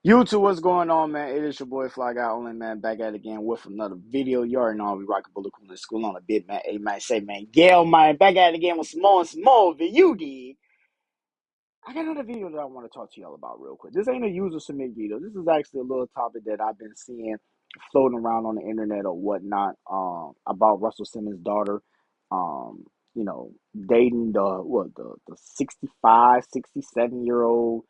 YouTube, what's going on, man? It is your boy Fly Guy Only, man. Back at it again with another video. You already know we rockin' Bullet Cool in school on a bit, man. Hey, man, say, man, Gail, man, back at it again with some more of it. You did. I got another video that I want to talk to y'all about real quick. This ain't a user submit video. This is actually a little topic that I've been seeing floating around on the internet or whatnot. About Russell Simmons' daughter. Um, dating the 65, 67 year old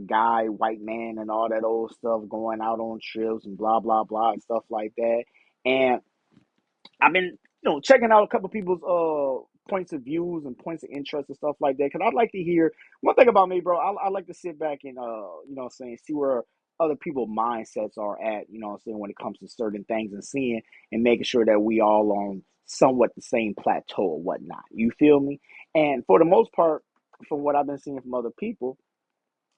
guy, white man, and all that old stuff, going out on trips and blah blah blah and stuff like that. And I've been, checking out a couple people's points of views and points of interest and stuff like that. Cause I'd like to hear one thing about me, bro. I like to sit back and see where other people's mindsets are at, when it comes to certain things and seeing and making sure that we all on somewhat the same plateau or whatnot. You feel me? And for the most part, from what I've been seeing from other people,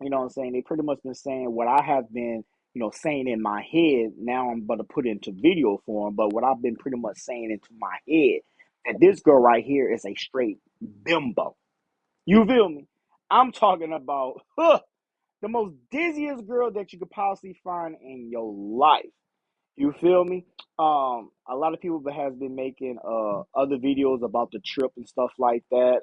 they pretty much been saying what I have been, saying in my head. Now I'm about to put it into video form, but what I've been pretty much saying into my head, that this girl right here is a straight bimbo. You feel me? I'm talking about the most dizziest girl that you could possibly find in your life. You feel me? A lot of people has been making other videos about the trip and stuff like that.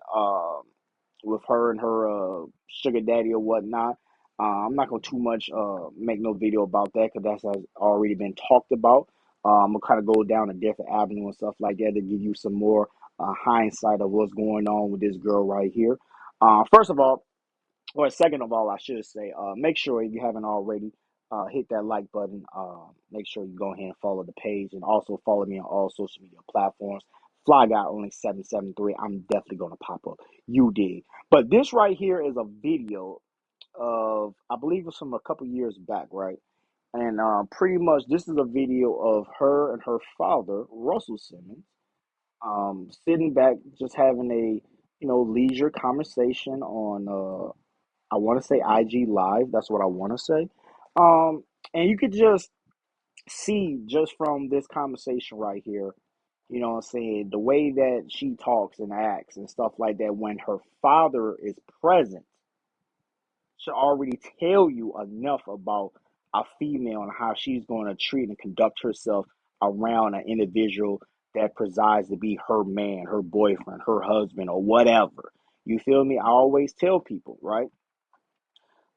With her and her sugar daddy or whatnot. I'm not gonna too much make no video about that because that's has already been talked about. I'm gonna kind of go down a different avenue and stuff like that to give you some more hindsight of what's going on with this girl right here. First of all, or second of all, I should say, make sure if you haven't already, hit that like button. Make sure you go ahead and follow the page and also follow me on all social media platforms. Fly Guy Only 773. I'm definitely gonna pop up. You dig. But this right here is a video of, I believe it's from a couple years back, right? And pretty much this is a video of her and her father, Russell Simmons, sitting back, just having a leisure conversation on I want to say IG Live. That's what I want to say. Um, and you could just see just from this conversation right here, the way that she talks and acts and stuff like that when her father is present should already tell you enough about a female and how she's going to treat and conduct herself around an individual that presides to be her man, her boyfriend, her husband, or whatever. You feel me? I always tell people, right?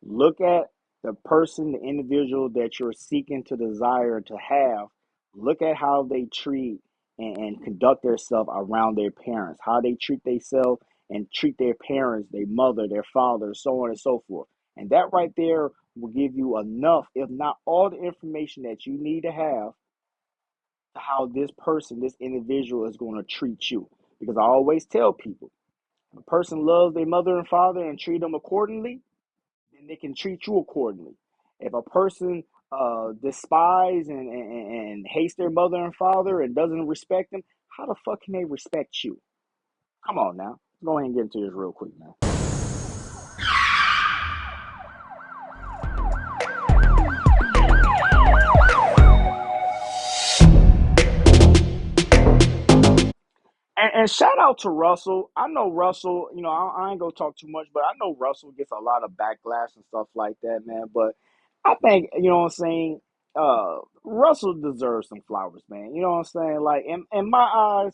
Look at the person, the individual that you're seeking to desire to have. Look at how they treat and conduct themselves around their parents, how they treat themselves and treat their parents, their mother, their father, so on and so forth. And that right there will give you enough, if not all the information that you need to have to how this person, this individual is going to treat you. Because I always tell people, if a person loves their mother and father and treat them accordingly, then they can treat you accordingly. If a person despise and hates their mother and father and doesn't respect them, how the fuck can they respect you? Come on now. Let's go ahead and get into this real quick now. And shout out to Russell. I know Russell, I ain't gonna talk too much, but I know Russell gets a lot of backlash and stuff like that, man. But I think, Russell deserves some flowers, man. You know what I'm saying? Like in my eyes,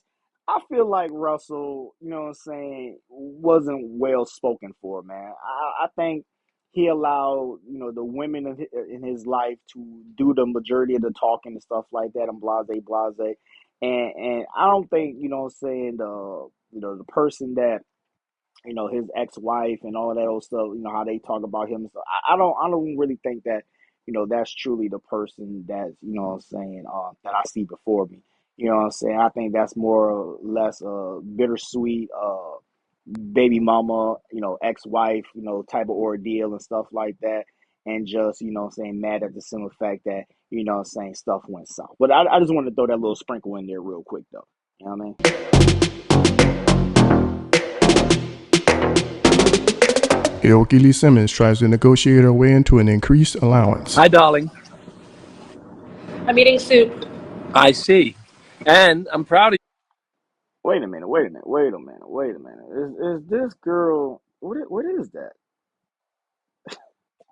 I feel like Russell, wasn't well spoken for, man. I think he allowed, the women in his life to do the majority of the talking and stuff like that and blase. And I don't think, the person that, his ex-wife and all that old stuff, how they talk about him and stuff. I don't really think that, that's truly the person that's, that I see before me. You know what I'm saying? I think that's more or less a bittersweet baby mama, ex-wife, type of ordeal and stuff like that. And just, mad at the simple fact that, stuff went south. But I just wanted to throw that little sprinkle in there real quick though. You know what I mean? Aoki Simmons tries to negotiate her way into an increased allowance. Hi, darling. I'm eating soup. I see. And I'm proud of Wait a minute. Is this girl, what is that?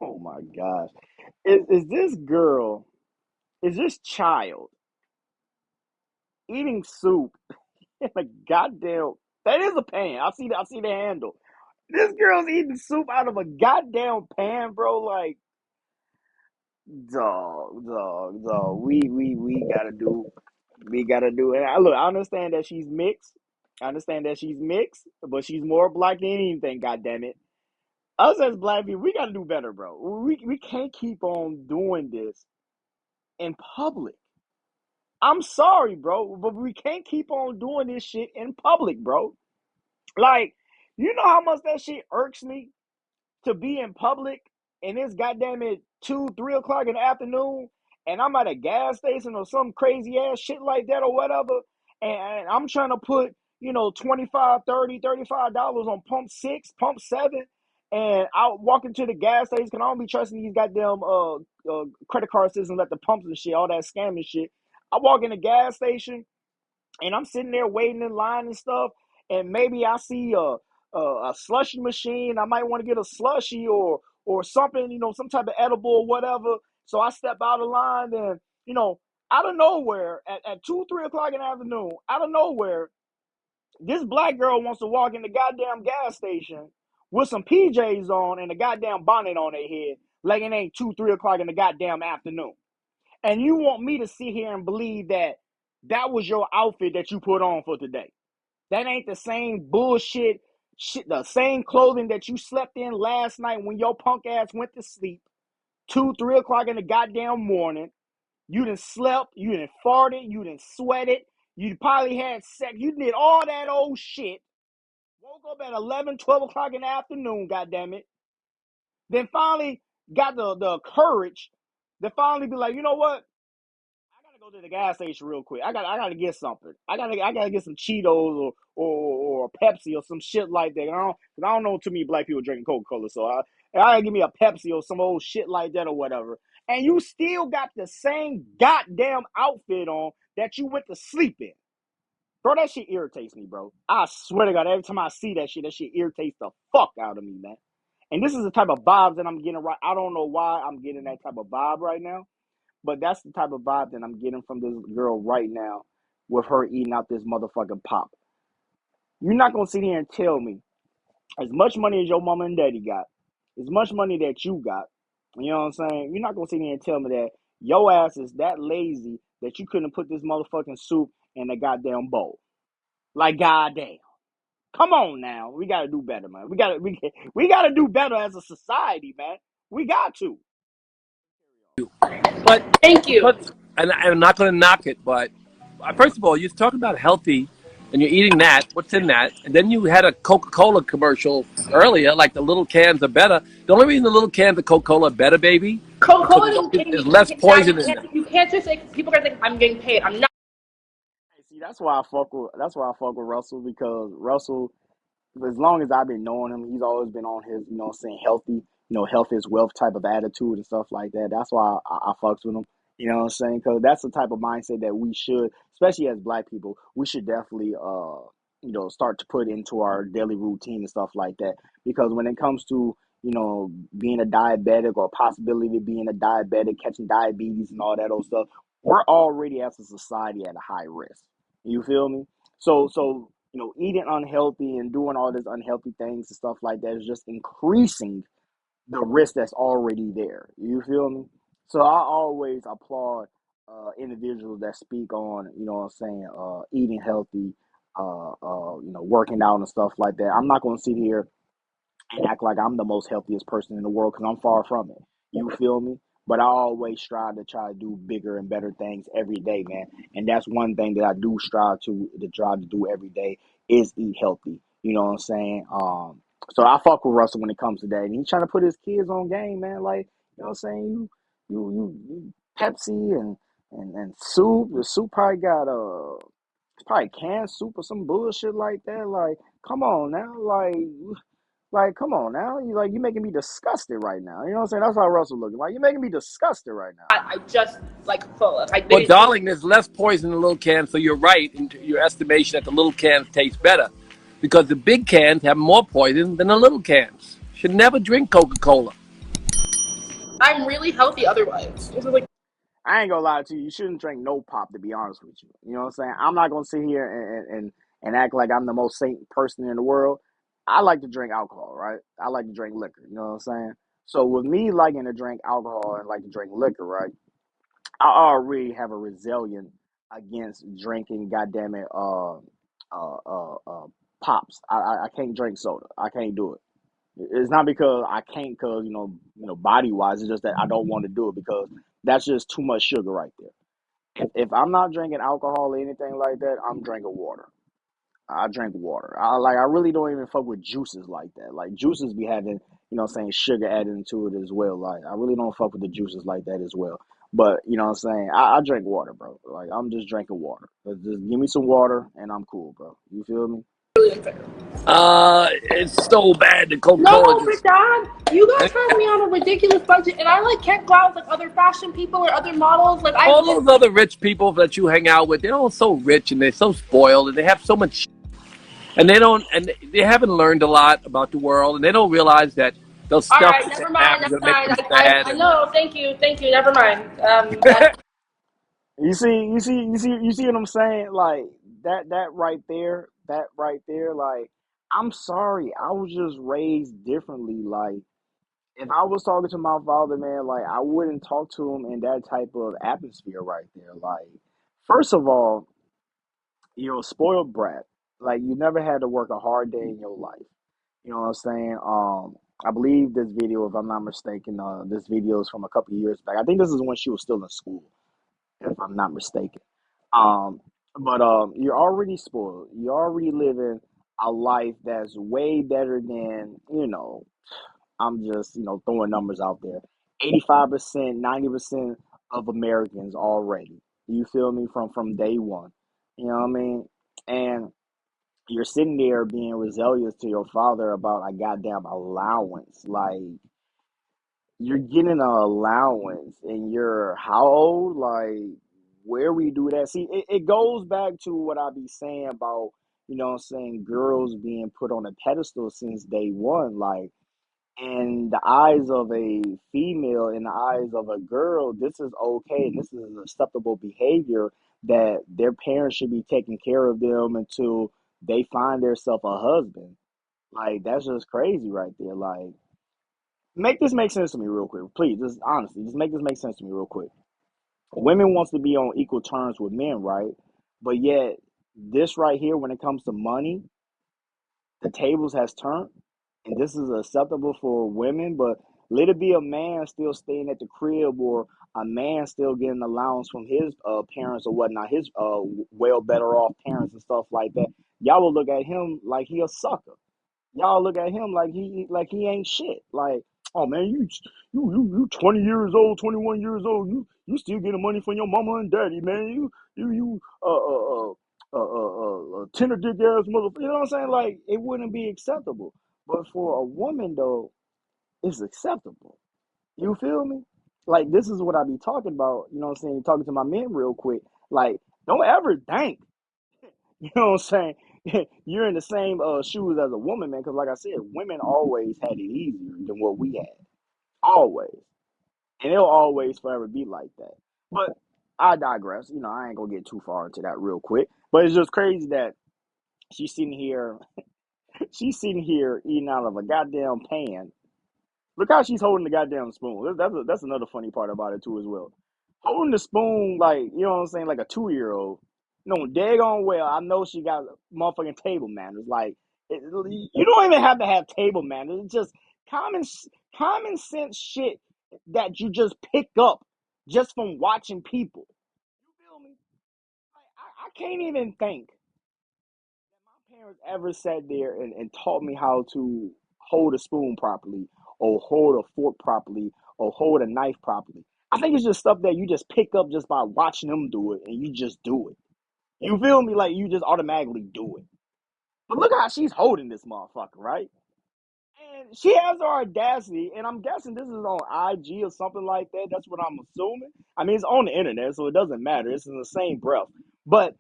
Oh my gosh. Is this girl, is this child eating soup in a goddamn, that is a pan. I see the handle. This girl's eating soup out of a goddamn pan, bro. Like, dog. We gotta do, we gotta do it. Look, I understand that she's mixed. I understand that she's mixed, but she's more black than anything. God damn it. Us as black people, we gotta do better, bro. We can't keep on doing this in public. I'm sorry, bro, but we can't keep on doing this shit in public, bro. Like, you know how much that shit irks me to be in public and it's goddamn it 2, 3 o'clock in the afternoon and I'm at a gas station or some crazy ass shit like that or whatever, and I'm trying to put, 25, 30, $35 on pump six, pump seven, and I walk into the gas station because I don't be trusting these goddamn credit card systems at the pumps and shit, all that scamming shit. I walk in the gas station and I'm sitting there waiting in line and stuff, and maybe I see a slushy machine. I might want to get a slushy or something, some type of edible or whatever. So I step out of line, and out of nowhere at 2, 3 o'clock in the afternoon, out of nowhere, this black girl wants to walk in the goddamn gas station with some PJs on and a goddamn bonnet on their head, like it ain't 2, 3 o'clock in the goddamn afternoon. And you want me to sit here and believe that that was your outfit that you put on for today? That ain't the same bullshit, the same clothing that you slept in last night when your punk ass went to sleep, 2, 3 o'clock in the goddamn morning. You done slept, you done farted, you done sweated, you probably had sex, you did all that old shit. Woke up at 11, 12 o'clock in the afternoon, goddammit. Then finally got the courage to finally be like, you know what? I gotta go to the gas station real quick. I gotta get something. I gotta get some Cheetos or Pepsi or some shit like that. I don't know too many black people drinking Coca-Cola, so I gotta give me a Pepsi or some old shit like that or whatever. And you still got the same goddamn outfit on that you went to sleep in. Bro, that shit irritates me, bro. I swear to God, every time I see that shit irritates the fuck out of me, man. And this is the type of vibes that I'm getting right. I don't know why I'm getting that type of vibe right now. But that's the type of vibe that I'm getting from this girl right now with her eating out this motherfucking pop. You're not going to sit here and tell me as much money as your mama and daddy got, as much money that you got, you know what I'm saying? You're not going to sit here and tell me that your ass is that lazy that you couldn't put this motherfucking soup in a goddamn bowl. Like, goddamn. Come on now. We got to do better, man. We got to do better as a society, man. We got to. But Thank you. and I'm not going to knock it, but first of all, you're talking about healthy, and you're eating that. What's in that? And then you had a Coca-Cola commercial earlier, like the little cans are better. The only reason the little cans of Coca-Cola are better, baby, because Coca-Cola isn't getting there's me less paid. Dad, poison in them. you can't just say people are gonna think I'm getting paid. I'm not. See, that's why I fuck with Russell, because Russell, as long as I've been knowing him, he's always been on his, saying healthy, health is wealth type of attitude and stuff like that. That's why I fucks with him. You know what I'm saying? Because that's the type of mindset that we should, especially as black people, we should definitely, start to put into our daily routine and stuff like that. Because when it comes to, being a diabetic or possibility of being a diabetic, catching diabetes and all that old stuff, we're already as a society at a high risk. You feel me? So eating unhealthy and doing all these unhealthy things and stuff like that is just increasing the risk that's already there. You feel me? So I always applaud individuals that speak on, what I'm saying, eating healthy, working out and stuff like that. I'm not going to sit here and act like I'm the most healthiest person in the world, because I'm far from it. You feel me? But I always strive to try to do bigger and better things every day, man. And that's one thing that I do strive to do every day is eat healthy. You know what I'm saying? So I fuck with Russell when it comes to that. And he's trying to put his kids on game, man. Like, you know what I'm saying? You Pepsi and soup. The soup probably got it's probably canned soup or some bullshit like that. Like, come on now, like, come on now. You making me disgusted right now. You know what I'm saying? That's how Russell looking. Like, you making me disgusted right now. I just like full. I Well, didn't. darling, there's less poison in the little cans, so you're right in your estimation that the little cans taste better, because the big cans have more poison than the little cans. Should never drink Coca-Cola. I'm really healthy otherwise. This is like I ain't gonna lie to you. You shouldn't drink no pop, to be honest with you. You know what I'm saying? I'm not gonna sit here and act like I'm the most saint person in the world. I like to drink alcohol, right? I like to drink liquor. You know what I'm saying? So with me liking to drink alcohol and like to drink liquor, right? I already have a resilience against drinking, goddamn it, pops. I can't drink soda. I can't do it. It's not because I can't, cause body wise. It's just that I don't want to do it because that's just too much sugar right there. If I'm not drinking alcohol or anything like that, I'm drinking water. I drink water. I really don't even fuck with juices like that. Like juices be having, sugar added into it as well. Like I really don't fuck with the juices like that as well. But you know what I'm saying? I drink water, bro. Like I'm just drinking water. Just give me some water and I'm cool, bro. You feel me? really unfair. It's so bad. The Coca-Cola No, but just. Dad, you guys have me on a ridiculous budget, and I like can't go out with like other fashion people or other models. Like I All live. those other rich people that you hang out with, they're all so rich and they're so spoiled and they have so much, and they haven't learned a lot about the world, and they don't realize that those All stuff right, that they never have mind. is Never going to make mind. them I, sad. I And know. Thank you. Never mind. That You see what I'm saying? Like that right there. Like I'm sorry, I was just raised differently. Like if I was talking to my father, man, like I wouldn't talk to him in that type of atmosphere right there. Like, first of all, you're a spoiled brat. Like you never had to work a hard day in your life. You know what I'm saying? I believe this video, if I'm not mistaken, this video is from a couple of years back. I think this is when she was still in school, if I'm not mistaken. Um, but you're already spoiled. You're already living a life that's way better than I'm just, throwing numbers out there. 85%, 90% of Americans already. You feel me? From day one. You know what I mean? And you're sitting there being resilient to your father about a goddamn allowance. Like you're getting an allowance and you're how old? Like where we do that? See, it goes back to what I be saying about, what I'm saying, girls being put on a pedestal since day one. Like in the eyes of a female, in the eyes of a girl, this is okay and this is acceptable behavior that their parents should be taking care of them until they find themselves a husband. Like that's just crazy right there. Like make this make sense to me real quick. Please, just honestly, just make this make sense to me real quick. Women wants to be on equal terms with men, right? But yet this right here, when it comes to money, the tables has turned, and this is acceptable for women, but let it be a man still staying at the crib or a man still getting allowance from his parents or whatnot, his well better off parents and stuff like that. Y'all will look at him like he a sucker. Y'all look at him like he ain't shit. Like, oh man, you 20 years old, 21 years old, you still getting money from your mama and daddy, man. You tender dick ass mother. You know what I'm saying? Like, it wouldn't be acceptable. But for a woman though, it's acceptable. You feel me? Like this is what I be talking about. You know what I'm saying? Talking to my men real quick. Like, don't ever think. You know what I'm saying? You're in the same shoes as a woman, man. Because like I said, women always had it easier than what we had. Always, and it'll always forever be like that. But I digress. I ain't gonna get too far into that real quick. But it's just crazy that she's sitting here, she's sitting here eating out of a goddamn pan. Look how she's holding the goddamn spoon. That's another funny part about it too as well. Holding the spoon like what I'm saying, like a 2-year-old. No, daggone well, I know she got motherfucking table manners. Like you don't even have to have table manners. It's just common common sense shit that you just pick up just from watching people. You feel me? Like, I can't even think my parents ever sat there and taught me how to hold a spoon properly or hold a fork properly or hold a knife properly. I think it's just stuff that you just pick up just by watching them do it and you just do it. You feel me? Like you just automatically do it. But look how she's holding this motherfucker, right? And she has the audacity, and I'm guessing this is on IG or something like that. That's what I'm assuming. I mean, it's on the internet, so it doesn't matter. It's in the same breath. But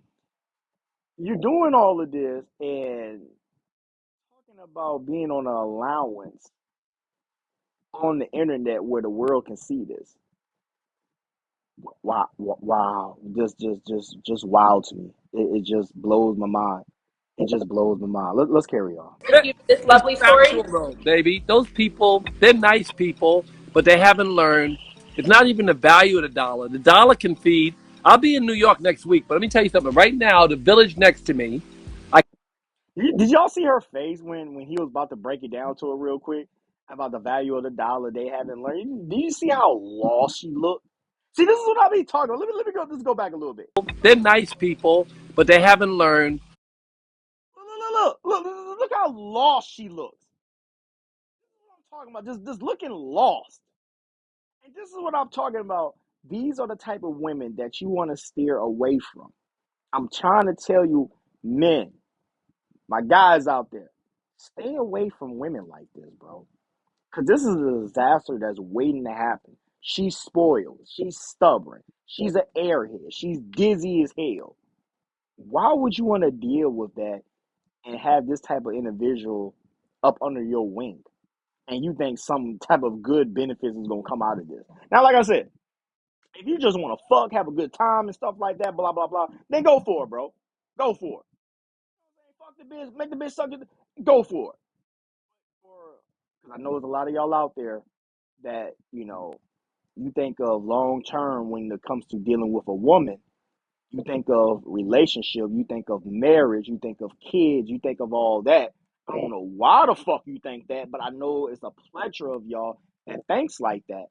you're doing all of this and talking about being on an allowance on the internet where the world can see this. Wow, wow, just wow to me. It just blows my mind. It just blows my mind. Let's carry on. Thank you for this It's lovely factual story. though, baby. Those people, they're nice people, but they haven't learned. It's not even the value of the dollar. The dollar can feed. I'll be in New York next week, but let me tell you something. Right now, the village next to me, I Did y'all see her face when he was about to break it down to her real quick about the value of the dollar? They haven't learned. Do you see how lost she looked? See, this is what I be talking about. Let me go. Let's go back a little bit. they're nice people, but they haven't learned. Look how lost she looks. This is what I'm talking about. Just looking lost. And this is what I'm talking about. These are the type of women that you want to steer away from. I'm trying to tell you, men, my guys out there, stay away from women like this, bro. Because this is a disaster that's waiting to happen. She's spoiled. She's stubborn. She's an airhead. She's dizzy as hell. Why would you want to deal with that and have this type of individual up under your wing? And you think some type of good benefits is going to come out of this. Now, like I said, if you just want to fuck, have a good time and stuff like that, blah, blah, blah, then go for it, bro. Go for it. Fuck the bitch, make the bitch suck it. Go for it. Because I know there's a lot of y'all out there that, you think of long term when it comes to dealing with a woman. You think of relationship, you think of marriage, you think of kids, you think of all that. I don't know why the fuck you think that, but I know it's a plethora of y'all that thinks like that.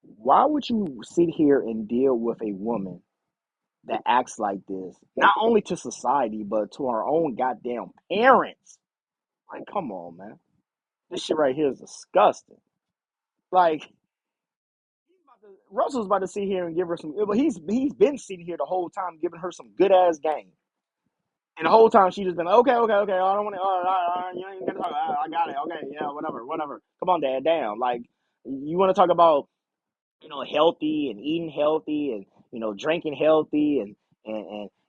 Why would you sit here and deal with a woman that acts like this, not only to society, but to our own goddamn parents? Like, come on, man. This shit right here is disgusting. Like, Russell's about to sit here and give her some. But he's been sitting here the whole time giving her some good ass game, and the whole time she just been like, okay. I don't want to. All right, you ain't gonna talk. I got it. Okay, yeah, whatever. Come on, Dad, down. Like, you want to talk about healthy and eating healthy and drinking healthy and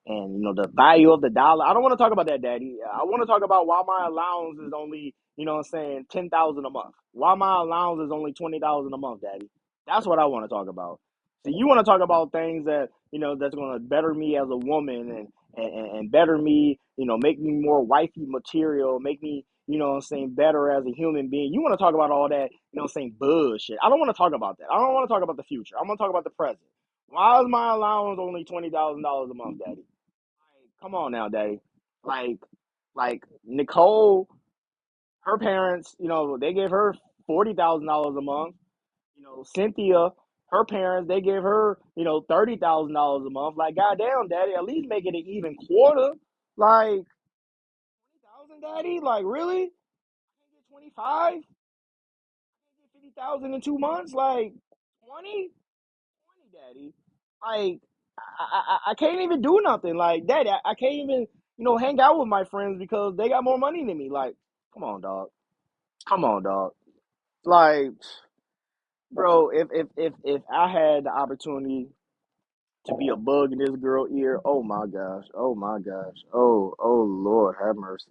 the value of the dollar. I don't want to talk about that, Daddy. I want to talk about why my allowance is only, what I'm saying, 10,000 a month. Why my allowance is only 20,000 a month, Daddy. That's what I want to talk about. So you want to talk about things that that's going to better me as a woman and better me, make me more wifey material, make me, what I'm saying, better as a human being. You want to talk about all that, what I'm saying, bullshit. I don't want to talk about that. I don't want to talk about the future. I want to talk about the present. Why is my allowance only $20,000 a month, Daddy? Like, come on now, Daddy. Like, Nicole, her parents, they gave her $40,000 a month. Cynthia, her parents, they gave her, $30,000 a month. Like, goddamn, Daddy, at least make it an even quarter. Like, 20,000, Daddy? Like, really? 25? 50,000 in 2 months? Like, 20? 20, Daddy. Like, I can't even do nothing. Like, Daddy, I can't even, hang out with my friends because they got more money than me. Like, come on, dog. Come on, dog. Like, bro, if I had the opportunity to be a bug in this girl ear, oh my gosh, oh Lord, have mercy.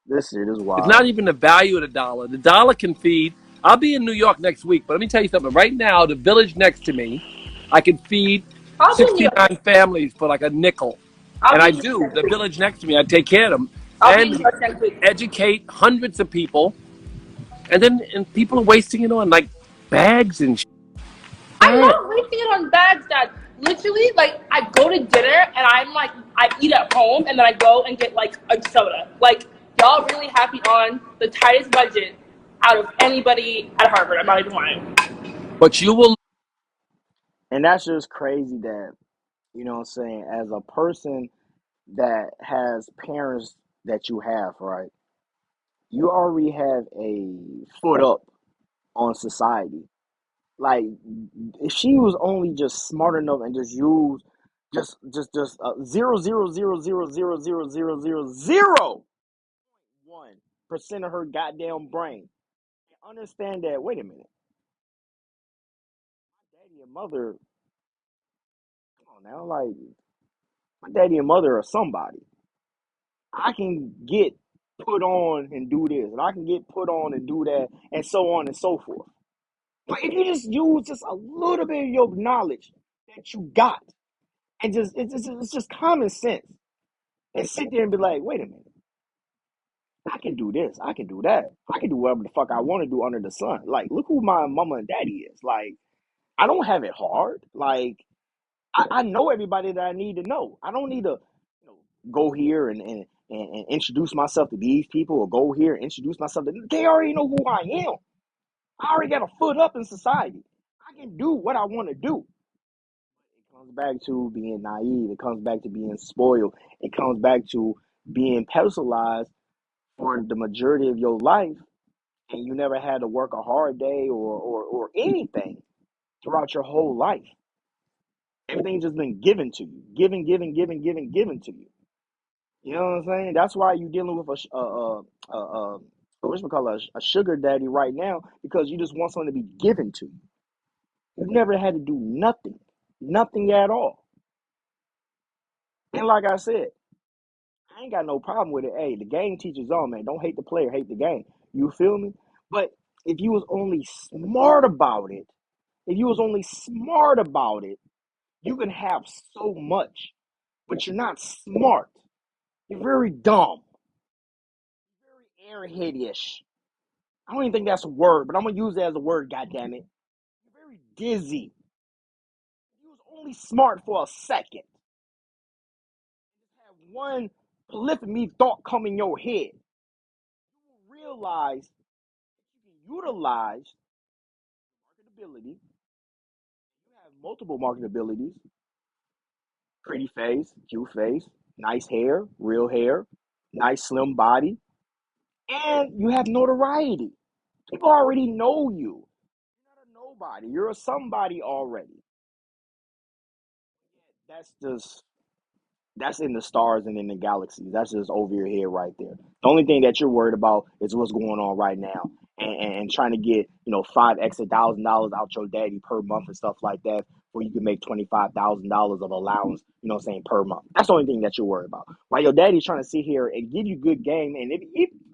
This shit is It's not wild. even the value of the dollar. The dollar can feed. I'll be in New York next week, but let me tell you something. Right now, the village next to me, I can feed I'll be in New York. 69 families for like a nickel. I'll And be I in New York do. next The week. village next to me, I take care of them. I'll be in New And York next week. educate hundreds of people. And people are wasting it on like bags and I'm bad. not wasting it on bags, Dad. Literally, like, I go to dinner and I'm like, I eat at home and then I go and get like a soda. Like, y'all really happy on the tightest budget out of anybody at Harvard. I'm not even lying. But you will And that's just crazy that, what I'm saying, as a person that has parents that you have, right? You already have a foot up on society. Like, if she was only just smart enough and just use just 0.1% of her goddamn brain, and understand that. Wait a minute, my daddy and mother. Come on now, like my daddy and mother are somebody. I can get. put on and do this, and I can get put on and do that, and so on and so forth. But if you just use just a little bit of your knowledge that you got, and it's just common sense, and sit there and be like, wait a minute, I can do this, I can do that, I can do whatever the fuck I want to do under the sun. Like, look who my mama and daddy is. Like, I don't have it hard. Like, I know everybody that I need to know. I don't need to, go here and introduce myself to these people, or go here and introduce myself to. They already know who I am. I already got a foot up in society. I can do what I want to do. It comes back to being naive. It comes back to being spoiled. It comes back to being pedestalized for the majority of your life, and you never had to work a hard day or anything throughout your whole life. Everything's just been given to you, given to you. You know what I'm saying? That's why you're dealing with a sugar daddy right now, because you just want something to be given to you. You've never had to do nothing, nothing at all. And like I said, I ain't got no problem with it. Hey, the game teaches on, man. Don't hate the player, hate the game. You feel me? But if you was only smart about it, if you was only smart about it, you can have so much. But you're not smart. You're very dumb, very airhead-ish. I don't even think that's a word, but I'm gonna use it as a word. Goddamn it! You're very dizzy. You was only smart for a second. Have one polyphony thought come in your head. You will realize you can utilize marketability. You have multiple marketabilities: pretty face, cute face, nice hair, real hair, nice slim body, and you have notoriety. People already know you. You're not a nobody. You're a somebody already. That's in the stars and in the galaxies. That's just over your head right there. The only thing that you're worried about is what's going on right now, and trying to get five extra $1,000 out your daddy per month and stuff like that, where you can make $25,000 of allowance. You know what I'm saying, per month. That's the only thing that you're worried about. While your daddy's trying to sit here and give you good game, and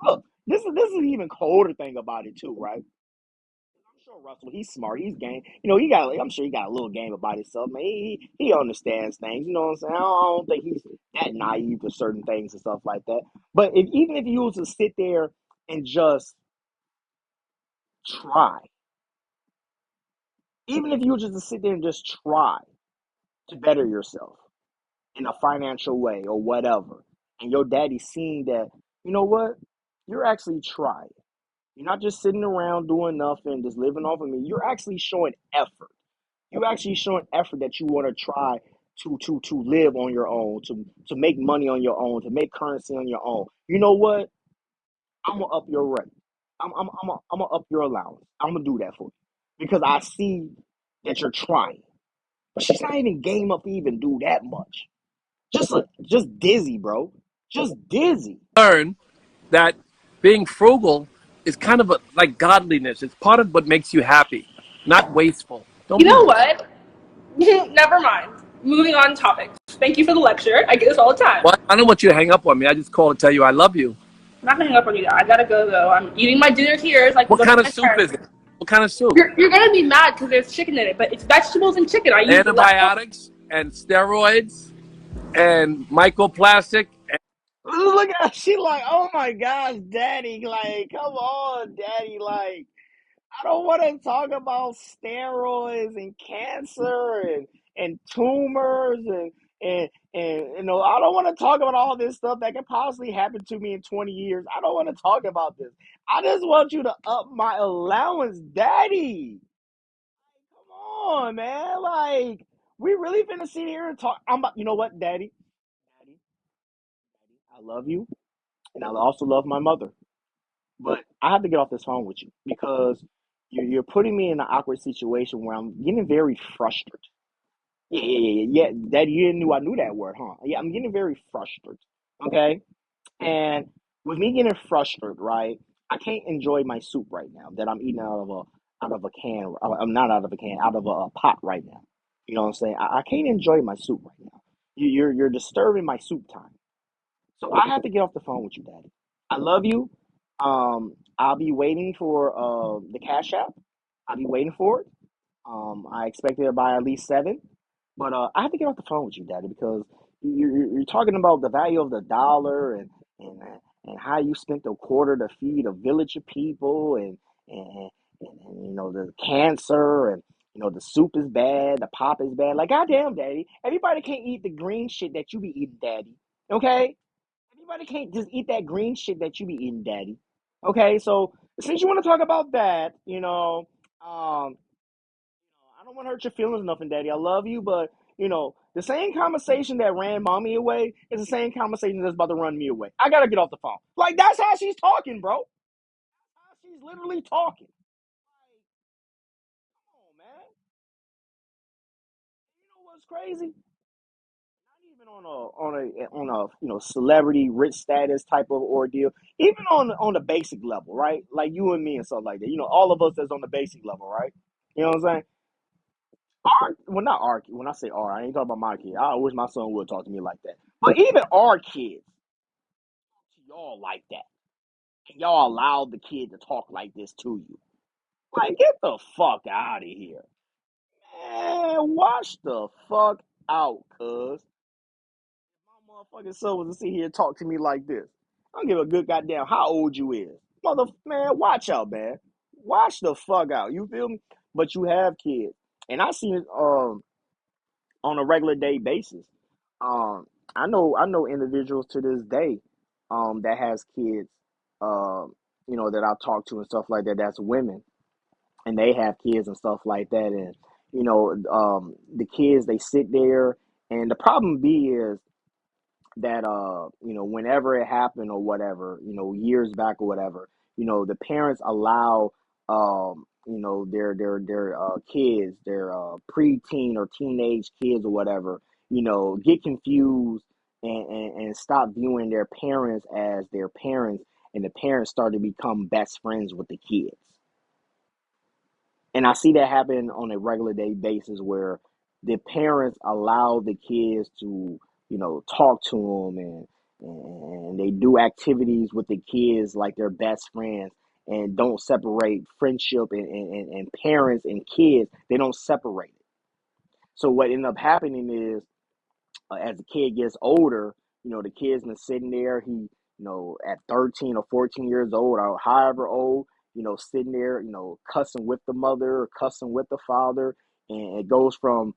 look, this is an even colder thing about it too, right? I'm sure Russell, he's smart. He's game. I'm sure he got a little game about himself, man. He understands things. You know what I'm saying? I don't think he's that naive to certain things and stuff like that. But even if you was to sit there and just try, even if you were just to sit there and just try to better yourself in a financial way or whatever, and your daddy seeing that, you know what, you're actually trying. You're not just sitting around doing nothing, just living off of me. You're actually showing effort. You actually showing effort that you want to try to live on your own, to make money on your own, to make currency on your own. You know what? I'm gonna up your rent. I'm gonna up your allowance. I'm gonna do that for you because I see that you're trying. But she's not even game up to even do that much. Just dizzy, bro. Just dizzy. Learn that being frugal is kind of like godliness. It's part of what makes you happy, not wasteful. Don't You be know wasteful. what? Never mind. Moving on topics. Thank you for the lecture. I get this all the time. Well, I don't want you to hang up on me. I just called to tell you I love you. I'm not gonna hang up on you now. I gotta go though. I'm eating my dinner here. It's like What look kind at of my soup is parents. it? What kind of soup? You're gonna be mad because there's chicken in it, but it's vegetables and chicken. I use leftover. Antibiotics and steroids and microplastic. Look at her. She like, oh my gosh, daddy. Like, come on, daddy. Like, I don't want to talk about steroids and cancer and tumors and I don't want to talk about all this stuff that could possibly happen to me in 20 years. I don't want to talk about this. I just want you to up my allowance, daddy. Come on, man. Like, we really finna sit here and talk. You know what, daddy? Daddy, I love you, and I also love my mother. But I have to get off this phone with you because you're putting me in an awkward situation where I'm getting very frustrated. Yeah. That you knew I knew that word, huh? Yeah, I'm getting very frustrated. Okay, and with me getting frustrated, right? I can't enjoy my soup right now that I'm eating out of a can. I'm not out of a can, out of a pot right now. You know what I'm saying? I can't enjoy my soup right now. You're disturbing my soup time. So I have to get off the phone with you, Daddy. I love you. I'll be waiting for the cash app. I'll be waiting for it. I expected it by at least 7, but I have to get off the phone with you, Daddy, because you're talking about the value of the dollar and and how you spent a quarter to feed a village of people and, and you know the cancer and you know the soup is bad, the pop is bad. Like goddamn, Daddy, everybody can't eat the green shit that you be eating, Daddy. Okay, everybody can't just eat that green shit that you be eating, Daddy. Okay, so since you want to talk about that, um, I don't want to hurt your feelings, nothing, Daddy. I love you, but the same conversation that ran mommy away is the same conversation that's about to run me away. I gotta get off the phone. Like that's how she's talking, bro. How she's literally talking. Like, come on, man. You know what's crazy? Not even on a celebrity rich status type of ordeal. Even on the basic level, right? Like you and me and stuff like that. All of us that's on the basic level, right? You know what I'm saying? Well, not our. When I say our, I ain't talking about my kid. I wish my son would talk to me like that. But even our kids, to y'all like that, and y'all allowed the kid to talk like this to you. Like, get the fuck out of here, man. Watch the fuck out, cuz my motherfucking son was to sit here and talk to me like this. I don't give a good goddamn how old you is, man. Watch out, man. Watch the fuck out. You feel me? But you have kids, and I see on a regular day basis. Um, I know individuals to this day, that has kids, that I talk to and stuff like that. That's women, and they have kids and stuff like that. And the kids they sit there, and the problem be is that whenever it happened or whatever, years back or whatever, the parents allow their kids, their preteen or teenage kids or whatever, get confused and stop viewing their parents as their parents, and the parents start to become best friends with the kids. And I see that happen on a regular day basis where the parents allow the kids to, talk to them, and they do activities with the kids like they're best friends, and don't separate friendship and parents and kids. They don't separate it. So what ended up happening is, as the kid gets older, the kid's been sitting there. At 13 or 14 years old, or however old, sitting there, cussing with the mother or cussing with the father. And it goes from,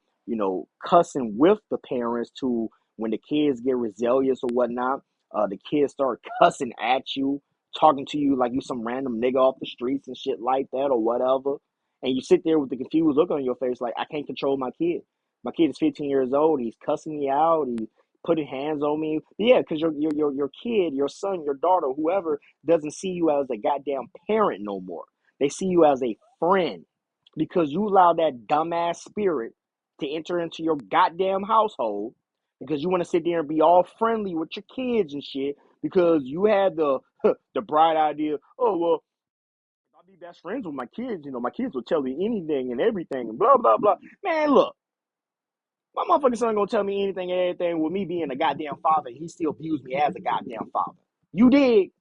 cussing with the parents to when the kids get rebellious or whatnot, the kids start cussing at you, talking to you like you some random nigga off the streets and shit like that or whatever. And you sit there with the confused look on your face like, I can't control my kid. My kid is 15 years old. He's cussing me out. He's putting hands on me. Yeah, because your kid, your son, your daughter, whoever doesn't see you as a goddamn parent no more. They see you as a friend because you allow that dumbass spirit to enter into your goddamn household because you want to sit there and be all friendly with your kids and shit because you had the the bright idea. Oh well, if I be best friends with my kids, my kids will tell me anything and everything and blah blah blah. Man, look. My motherfucking son gonna tell me anything and everything with me being a goddamn father. He still views me as a goddamn father. You dig?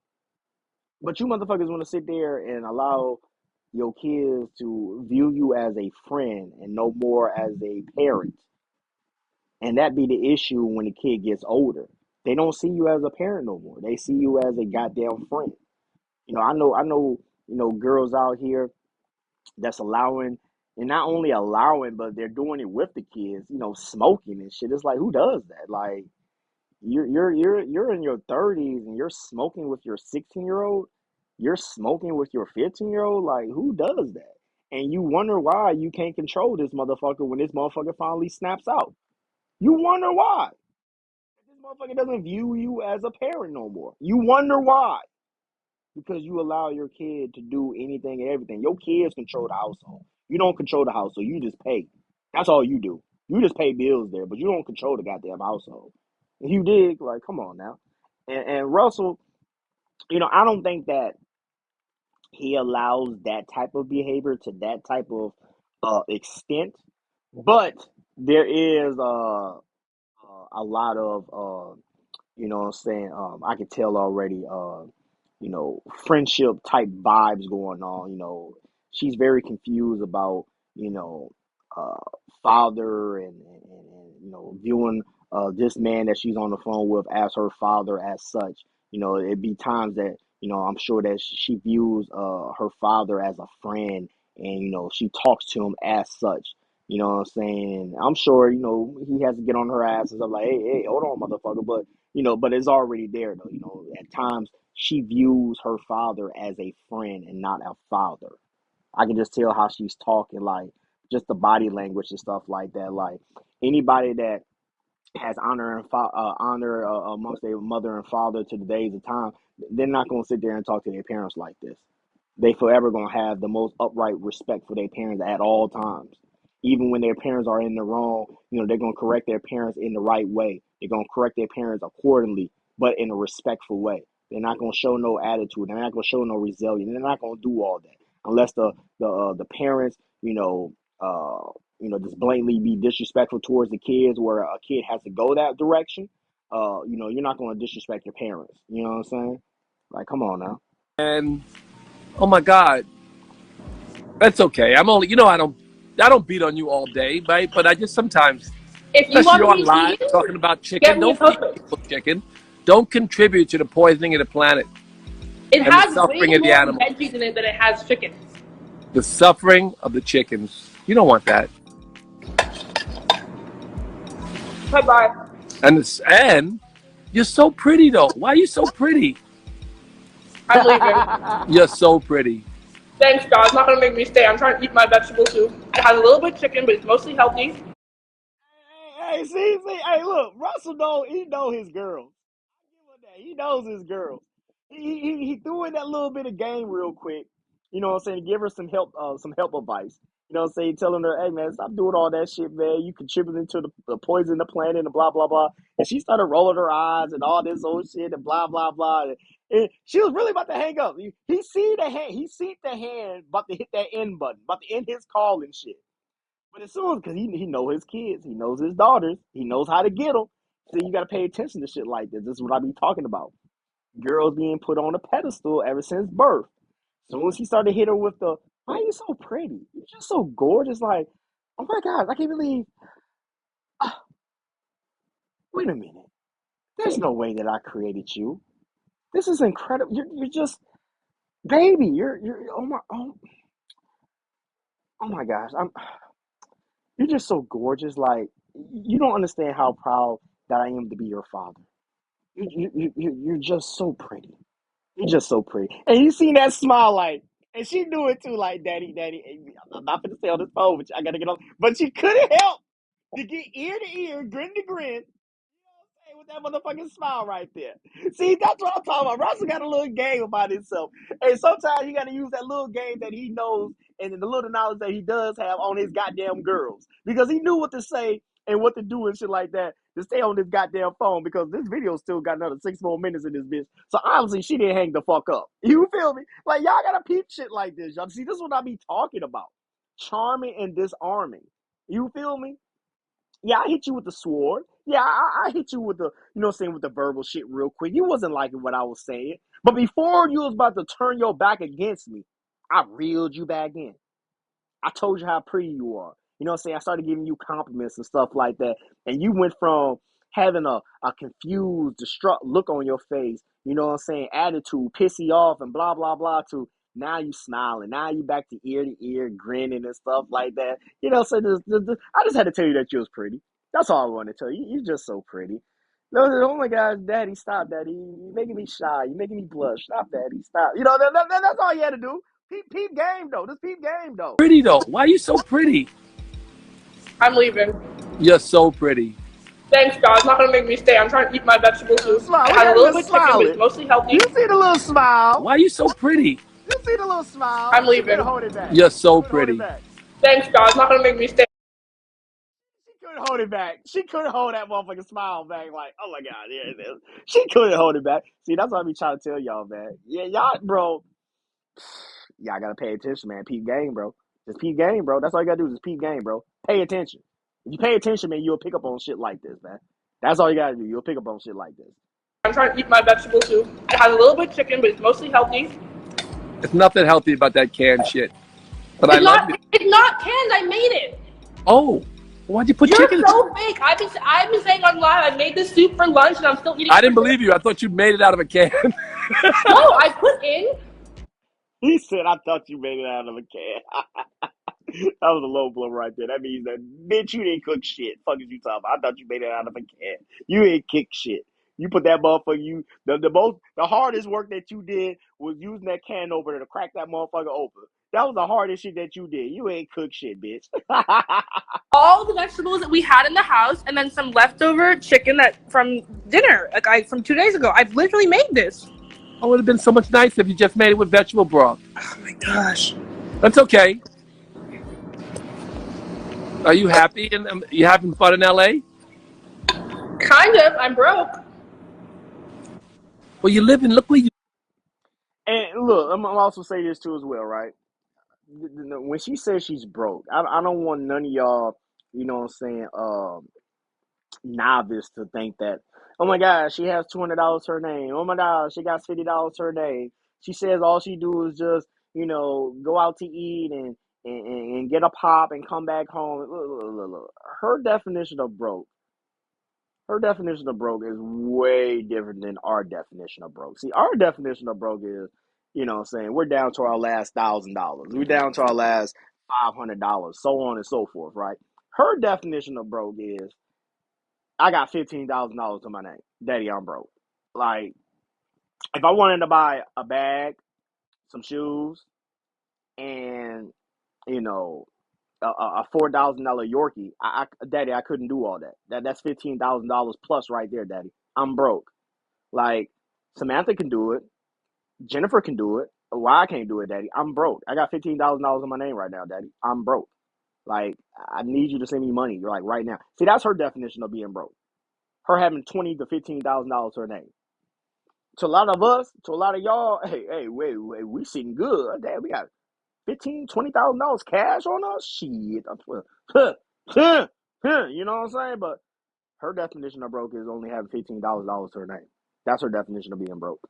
But you motherfuckers want to sit there and allow your kids to view you as a friend and no more as a parent. And that be the issue when the kid gets older. They don't see you as a parent no more. They see you as a goddamn friend. I know, girls out here that's allowing, and not only allowing, but they're doing it with the kids, smoking and shit. It's like, who does that? Like, you're in your 30s and you're smoking with your 16-year-old. You're smoking with your 15-year-old. Like, who does that? And you wonder why you can't control this motherfucker when this motherfucker finally snaps out. You wonder why. This motherfucker doesn't view you as a parent no more. You wonder why. Because you allow your kid to do anything and everything. Your kids control the household. You don't control the household. You just pay. That's all you do. You just pay bills there, but you don't control the goddamn household. And you dig? Like, come on now. And Russell, I don't think that he allows that type of behavior to that type of extent. But there is a lot of, what I'm saying, I can tell already. friendship type vibes going on. She's very confused about, you know, uh, father and viewing this man that she's on the phone with as her father as such. It'd be times that, I'm sure that she views her father as a friend and, she talks to him as such. You know what I'm saying? I'm sure, he has to get on her ass and stuff like, hey, hold on, motherfucker. But it's already there though. At times she views her father as a friend and not a father. I can just tell how she's talking, like just the body language and stuff like that. Like anybody that has honor amongst their mother and father to the days of time, they're not going to sit there and talk to their parents like this. They forever going to have the most upright respect for their parents at all times. Even when their parents are in the wrong, they're going to correct their parents in the right way. They're going to correct their parents accordingly, but in a respectful way. They're not going to show no attitude. They're not going to show no resilience. They're not going to do all that unless the parents, just blatantly be disrespectful towards the kids, where a kid has to go that direction. You're not going to disrespect your parents. You know what I'm saying? Like, come on now. And oh my God, that's okay. I'm only, I don't beat on you all day, right? But I just sometimes, If you especially want on me to live eat you, talking about get chicken, me a don't feed toaster. people chicken. Don't contribute to the poisoning of the planet It and the has way suffering of the more animals, veggies in it than it has chicken. the suffering of the chickens. You don't want that. Bye bye. And you're so pretty though. Why are you so pretty? I'm leaving. You're so pretty. Thanks, God. It's not gonna make me stay. I'm trying to eat my vegetable soup. It has a little bit of chicken, but it's mostly healthy. Hey, see, hey, look, Russell he know his girls. Give him that. He knows his girls. He threw in that little bit of game real quick. You know what I'm saying? Give her some help advice. You know what I'm saying? Telling her, hey man, stop doing all that shit, man. You contributing to the poison in the planet and blah blah blah. And she started rolling her eyes and all this old shit and blah blah blah. And she was really about to hang up. He seen the hand. He seen the hand about to hit that end button, about to end his call and shit. But as soon as, because he know his kids, he knows his daughters, he knows how to get them. So you got to pay attention to shit like this. This is what I be talking about. Girls being put on a pedestal ever since birth. As soon as he started to hit her with the, why are you so pretty? You're just so gorgeous. Like, oh my God, I can't believe. Wait a minute. There's no way that I created you. This is incredible. You're just, baby. Oh my gosh. You're just so gorgeous. Like, you don't understand how proud that I am to be your father. You're just so pretty. You're just so pretty. And you seen that smile, like, and she knew it too, like, daddy, daddy. I'm not gonna stay on this phone, but I gotta get on. But she couldn't help to get ear to ear, grin to grin, with that motherfucking smile right there. See, that's what I'm talking about. Russell got a little game about himself. And sometimes you got to use that little game that he knows and the little knowledge that he does have on his goddamn girls. Because he knew what to say and what to do and shit like that to stay on this goddamn phone, because this video still got another 6 more minutes in this bitch. So obviously she didn't hang the fuck up. You feel me? Like, y'all gotta peep shit like this. Y'all see, this is what I be talking about. Charming and disarming. You feel me? Yeah, I hit you with the sword. Yeah, I hit you with the, with the verbal shit real quick. You wasn't liking what I was saying. But before you was about to turn your back against me, I reeled you back in. I told you how pretty you are. You know what I'm saying? I started giving you compliments and stuff like that. And you went from having a confused, distraught look on your face, you know what I'm saying, attitude, pissy off and blah, blah, blah, to now you smiling. Now you back to ear, grinning and stuff like that. So I just had to tell you that you was pretty. That's all I wanted to tell you. You're just so pretty. No, oh my gosh, daddy, stop, daddy. You're making me shy. You're making me blush. Stop, daddy, stop. That's all you had to do. Peep game though. This peep game though. Pretty though. Why are you so pretty? I'm leaving. You're so pretty. Thanks, God. It's not gonna make me stay. I'm trying to eat my vegetable soup. Smile. It Look has a at him little just bit of chicken, but it's smiling. mostly healthy. You see the little smile. Why are you so pretty? You see the little smile. I'm She couldn't leaving. hold it back. You're so She couldn't hold it pretty. back. Thanks, God. It's not gonna make me stay. She couldn't hold it back. She couldn't hold that motherfucking smile back. Like, oh my God, yeah, it is. She couldn't hold it back. See, that's what I be trying to tell y'all, man. Yeah, y'all, bro. Y'all gotta pay attention, man. Peep game, bro. Just peep game, bro. That's all you gotta do is just peep game, bro. Pay attention. If you pay attention, man, you'll pick up on shit like this, man. That's all you gotta do. You'll pick up on shit like this. I'm trying to eat my vegetable soup. It has a little bit of chicken, but it's mostly healthy. There's nothing healthy about that canned shit. But I love you. It's not canned. I made it. Oh, why'd you put You're chicken? so fake. I've been saying on live. I made this soup for lunch, and I'm still eating. I didn't believe you. I thought you made it out of a can. No, I put in. He said, "I thought you made it out of a can." That was a low blow right there. That means that, bitch, you didn't cook shit. Fuck is you talking about? I thought you made it out of a can. You ain't kick shit. You put that motherfucker. The hardest work that you did was using that can opener to crack that motherfucker open. That was the hardest shit that you did. You ain't cook shit, bitch. All the vegetables that we had in the house, and then some leftover chicken from dinner, from 2 days ago. I've literally made this. Oh, it would have been so much nicer if you just made it with vegetable broth. Oh my gosh. That's okay. Are you happy and you having fun in LA? Kind of. I'm broke. Well, you live in. Look where you. And look, I'm gonna also say this too as well, right? When she says she's broke, I don't want none of y'all, you know what I'm saying, novice to think that, oh my God, she has $200 to her name. Oh my God, she got $50 to her name. She says all she do is just, go out to eat and get a pop and come back home. Look. Her definition of broke is way different than our definition of broke. See, our definition of broke is, what I'm saying, we're down to our last $1,000. We're down to our last $500, so on and so forth, right? Her definition of broke is, I got $15,000 to my name. Daddy, I'm broke. Like, if I wanted to buy a bag, some shoes, and, you know, a $4,000 Yorkie, Daddy, I couldn't do all that. That's $15,000 plus right there, Daddy. I'm broke. Like, Samantha can do it. Jennifer can do it. Why I can't do it, Daddy? I'm broke. I got $15,000 in my name right now, Daddy. I'm broke. Like, I need you to send me money. You're like right now. See, that's her definition of being broke. Her having $20,000 to $15,000 to her name. To a lot of us, to a lot of y'all, hey, wait, we sitting good. Damn, we got $20,000 cash on us. Shit, you know what I'm saying? But her definition of broke is only having $15,000 to her name. That's her definition of being broke.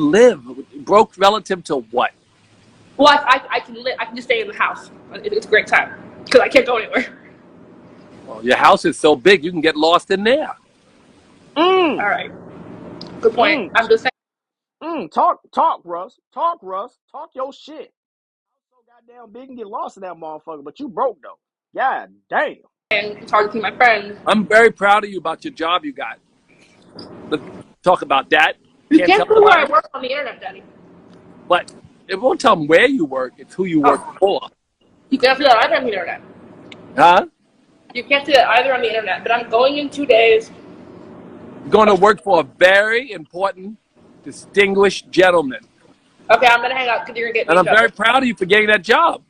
Live broke relative to what? Well, I can live. I can just stay in the house. It's a great time because I can't go anywhere. Well, your house is so big you can get lost in there. All right. Good point. I'm just saying. Talk, Russ. Talk your shit. So goddamn big and get lost in that motherfucker, but you broke though. God damn. And it's hard to see my friends. I'm very proud of you about your job you got. Let's talk about that. You can't prove where I work on the internet, Daddy. But it won't tell them where you work. It's who you work for. You can't see that either on the internet. Huh? You can't see that either on the internet. But I'm going in 2 days. Going to work for a very important, distinguished gentleman. Okay, I'm gonna hang out because you're gonna get me. And I'm very proud of you for getting that job.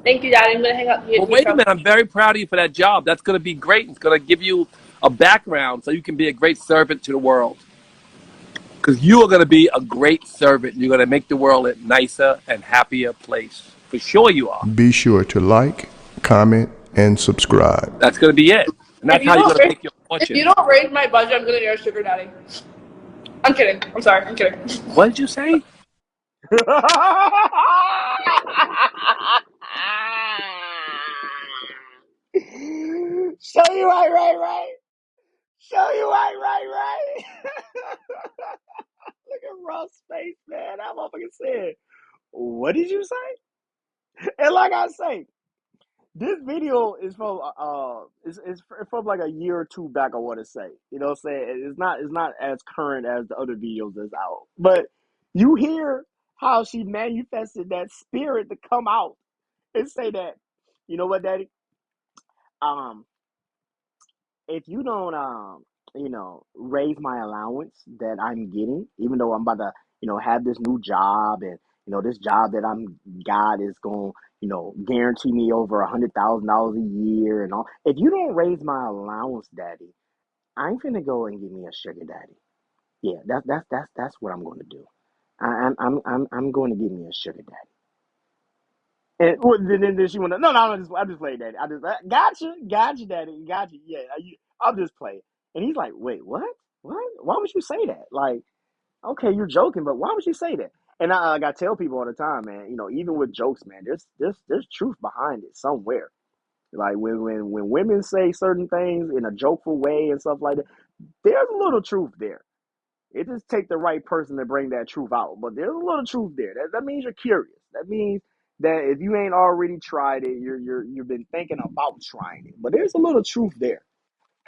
Thank you, Daddy. I'm gonna hang out. Well, wait a minute. I'm very proud of you for that job. That's going to be great. It's going to give you a background so you can be a great servant to the world. Because you are going to be a great servant. You're going to make the world a nicer and happier place. For sure you are. Be sure to like, comment, and subscribe. That's going to be it. And that's how you're going to make your fortune. If you don't raise my budget, I'm gonna get a sugar daddy. I'm kidding. I'm sorry. I'm kidding. What did you say? Show you right. Show you right. Look at Russ' face, man. That motherfucker said, what did you say? And like I say, this video is from it's from like a year or two back, I want to say. You know what I'm saying? It's not as current as the other videos that's out. But you hear how she manifested that spirit to come out and say that, you know what, Daddy? If you don't raise my allowance that I'm getting, even though I'm about to, have this new job, and this job that I'm got is going, guarantee me over $100,000 a year and all. If you don't raise my allowance, Daddy, I'm finna go and give me a sugar daddy. Yeah, that's what I'm going to do. I'm going to give me a sugar daddy. And then she went, no, I'm just playing, Daddy. Gotcha, Daddy, gotcha. Yeah, I'm just playing. And he's like, wait, what? what? Why would you say that? Like, okay, you're joking, but why would you say that? And I gotta tell people all the time, man. Even with jokes, man, there's truth behind it somewhere. Like when women say certain things in a jokeful way and stuff like that, there's a little truth there. It just take the right person to bring that truth out. But there's a little truth there. That means you're curious. That means that if you ain't already tried it, you've been thinking about trying it. But there's a little truth there.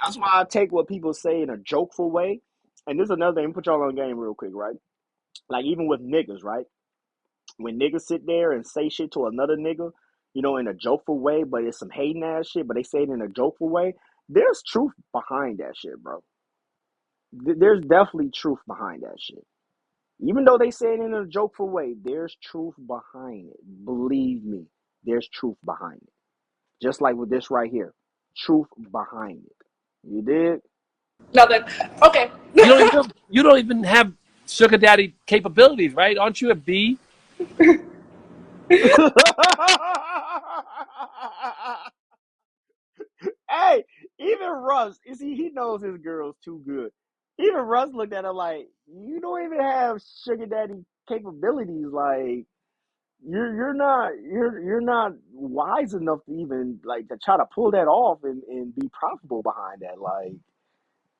That's why I take what people say in a jokeful way. And this is another thing. Put y'all on game real quick, right? Like even with niggas, right? When niggas sit there and say shit to another nigga, in a jokeful way, but it's some hating ass shit, but they say it in a jokeful way. There's truth behind that shit, bro. There's definitely truth behind that shit. Even though they say it in a jokeful way, there's truth behind it. Believe me, there's truth behind it. Just like with this right here, truth behind it. You did? Nothing. Okay. You don't even have sugar daddy capabilities, right? Aren't you a B? Hey, even Russ, you see, he knows his girls too good. Even Russ looked at her like, you don't even have sugar daddy capabilities. Like, you're not wise enough to even like to try to pull that off and be profitable behind that. Like,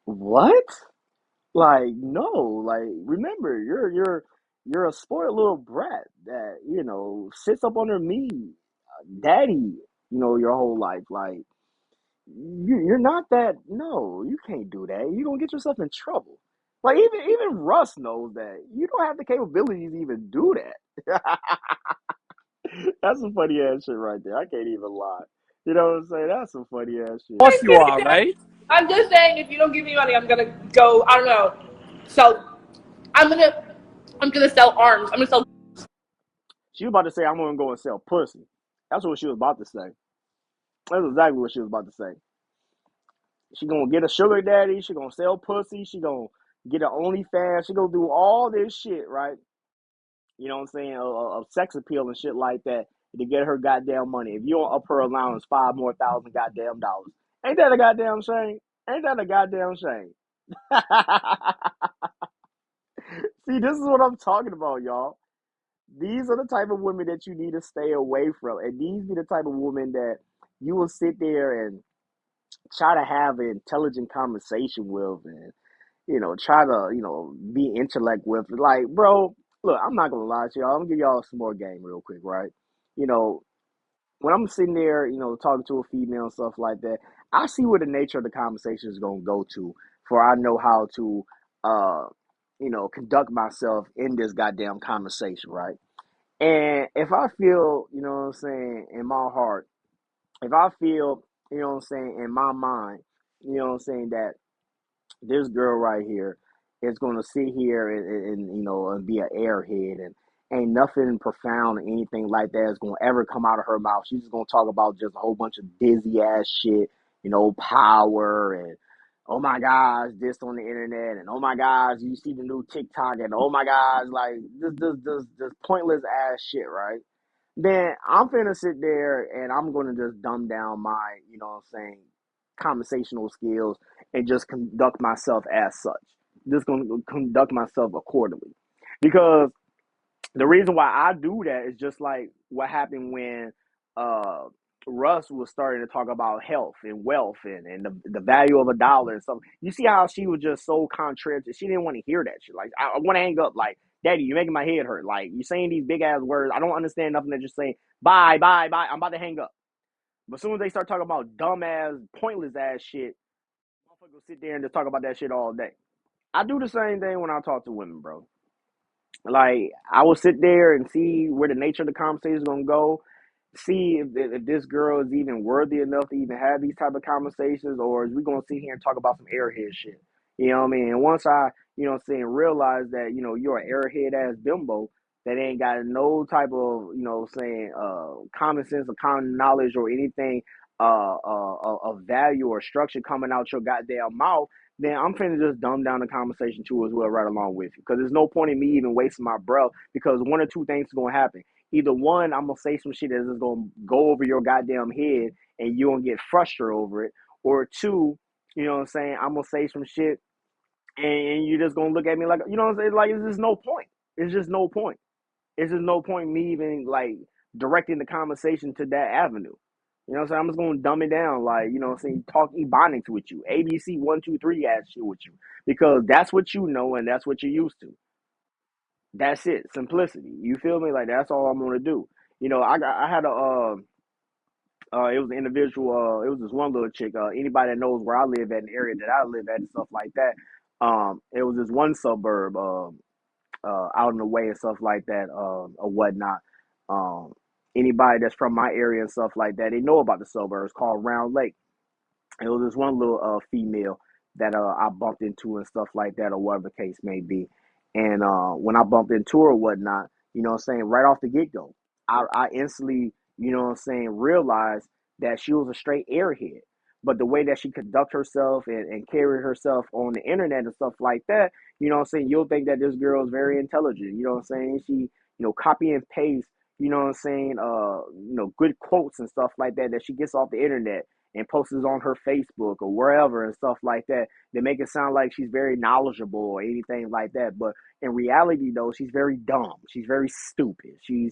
what? Like, no, like remember, you're a spoiled little brat that, sits up under me, daddy, your whole life. Like you're not that. No, you can't do that. You're gonna get yourself in trouble. Like even Russ knows that you don't have the capabilities to even do that. That's some funny ass shit right there. I can't even lie. You know what I'm saying? That's some funny ass Of shit. course you are, right? I'm just saying, if you don't give me money, I'm gonna go. I don't know. So I'm gonna sell arms. I'm gonna sell. She was about to say I'm gonna go and sell pussy. That's what she was about to say. That's exactly what she was about to say. She gonna get a sugar daddy. She gonna sell pussy. She gonna get an OnlyFans. She gonna do all this shit, right? You know what I'm saying? Of sex appeal and shit like that to get her goddamn money. If you don't up her allowance 5 more thousand goddamn dollars, ain't that a goddamn shame? Ain't that a goddamn shame? See, this is what I'm talking about, y'all. These are the type of women that you need to stay away from, and these be the type of women that you will sit there and try to have an intelligent conversation with, and try to, be intellect with. Like, bro, look, I'm not gonna lie to y'all. I'm gonna give y'all some more game real quick, right? You know, when I'm sitting there, talking to a female and stuff like that, I see where the nature of the conversation is gonna go to, for I know how to, uh, conduct myself in this goddamn conversation, right? And if I feel, what I'm saying, in my heart, if I feel, what I'm saying, in my mind, what I'm saying, that this girl right here is going to sit here and be an airhead, and ain't nothing profound or anything like that is going to ever come out of her mouth. She's just going to talk about just a whole bunch of dizzy ass shit, power, and oh my gosh, this on the internet, and oh my gosh, you see the new TikTok, and oh my gosh, like this pointless ass shit, right? Then I'm finna sit there and I'm gonna just dumb down my, what I'm saying, conversational skills, and just conduct myself as such. Just gonna conduct myself accordingly. Because the reason why I do that is just like what happened when uh Russ was starting to talk about health and wealth, and the value of a dollar and stuff. You see how she was just so contrary. She didn't want to hear that shit. Like, I want to hang up. Like, Daddy, you're making my head hurt. Like, you're saying these big ass words. I don't understand nothing that you're saying. Bye, bye, bye. I'm about to hang up. But as soon as they start talking about dumb ass, pointless ass shit, motherfuckers will sit there and just talk about that shit all day. I do the same thing when I talk to women, bro. Like, I will sit there and see where the nature of the conversation is gonna go, see if this girl is even worthy enough to even have these type of conversations, or is we gonna sit here and talk about some airhead shit. You know what I mean? And once I, what I'm saying, realize that, you're an airhead ass bimbo that ain't got no type of, what I'm saying, common sense or common knowledge or anything of value or structure coming out your goddamn mouth, then I'm finna just dumb down the conversation too as well, right along with you. Because there's no point in me even wasting my breath, because one or two things is gonna happen. Either one, I'm gonna say some shit that's just gonna go over your goddamn head and you're gonna get frustrated over it. Or two, I'm saying, I'm gonna say some shit and you're just gonna look at me like, you know what I'm saying? Like, it's just no point. It's just no point. It's just no point me even like directing the conversation to that avenue. You know what I'm saying? I'm just gonna dumb it down, like, you know what I'm saying, talk Ebonics with you, ABC 1 2 3 ass shit with you, because that's what you know and that's what you're used to. That's it, simplicity. You feel me? Like, that's all I'm gonna do. I had it was an individual. It was this one little chick. Anybody that knows where I live at, an area that I live at, and stuff like that. It was this one suburb, out in the way and stuff like that, or whatnot. Um, Anybody that's from my area and stuff like that, they know about the suburbs called Round Lake. It was this one little female that I bumped into and stuff like that, or whatever the case may be. And when I bumped into her or whatnot, you know what I'm saying, right off the get go, I instantly, you know what I'm saying, realized that she was a straight airhead. But the way that she conduct herself and carry herself on the internet and stuff like that, you know what I'm saying, you'll think that this girl is very intelligent. You know what I'm saying? She, copy and paste, you know what I'm saying, good quotes and stuff like that she gets off the internet and posts it on her Facebook or wherever and stuff like that. They make it sound like she's very knowledgeable or anything like that. But in reality, though, she's very dumb. She's very stupid. She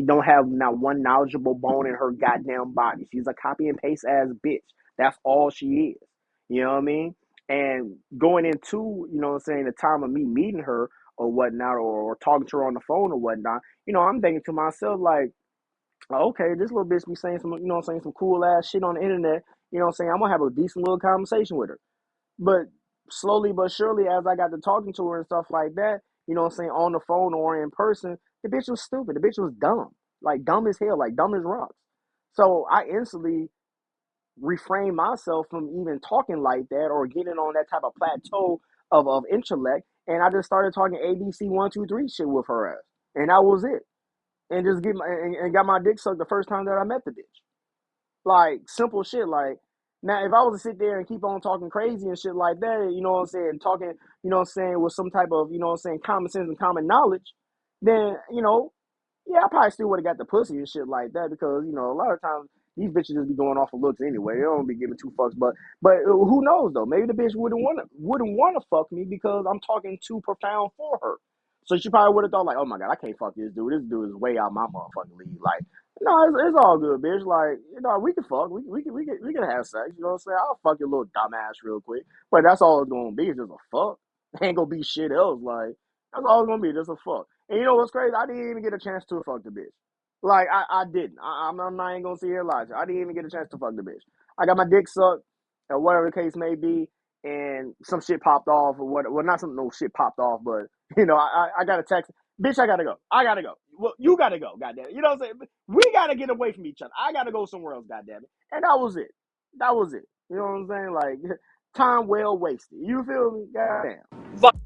don't have not one knowledgeable bone in her goddamn body. She's a copy and paste ass bitch. That's all she is. You know what I mean? And going into, you know what I'm saying, the time of me meeting her or whatnot, or talking to her on the phone or whatnot, I'm thinking to myself, like, oh, okay, this little bitch be saying some, some cool ass shit on the internet. You know what I'm saying? I'm gonna have a decent little conversation with her. But slowly but surely, as I got to talking to her and stuff like that, you know what I'm saying, on the phone or in person, the bitch was stupid. The bitch was dumb. Like, dumb as hell, like dumb as rocks. So I instantly refrain myself from even talking like that or getting on that type of plateau of intellect. And I just started talking ABC 1 2 3 shit with her ass. And that was it. And just and got my dick sucked the first time that I met the bitch. Like, simple shit. Like, now if I was to sit there and keep on talking crazy and shit like that, you know what I'm saying, talking, you know what I'm saying, with some type of, you know what I'm saying, common sense and common knowledge, then, yeah, I probably still would have got the pussy and shit like that, because, a lot of times these bitches just be going off of looks anyway. They don't be giving two fucks. But who knows though? Maybe the bitch wouldn't want to fuck me because I'm talking too profound for her. So she probably would have thought, like, oh my god, I can't fuck this dude. This dude is way out my motherfucking league. Like, no, it's all good, bitch. Like, we can fuck. We can have sex. You know what I'm saying? I'll fuck your little dumbass real quick. But that's all it's gonna be. It's just a fuck. Ain't gonna be shit else. Like, that's all it's gonna be. Just a fuck. And you know what's crazy? I didn't even get a chance to fuck the bitch. Like, I didn't. I'm not even gonna sit here and lie to you. I didn't even get a chance to fuck the bitch. I got my dick sucked, or whatever the case may be, and some shit popped off, or what? Well, not some no shit popped off, but I got a text. Bitch, I gotta go. I gotta go. Well, you gotta go. Goddamn it. You know what I'm saying? We gotta get away from each other. I gotta go somewhere else. Goddamn it. And that was it. That was it. You know what I'm saying? Like, time well wasted. You feel me? Goddamn. But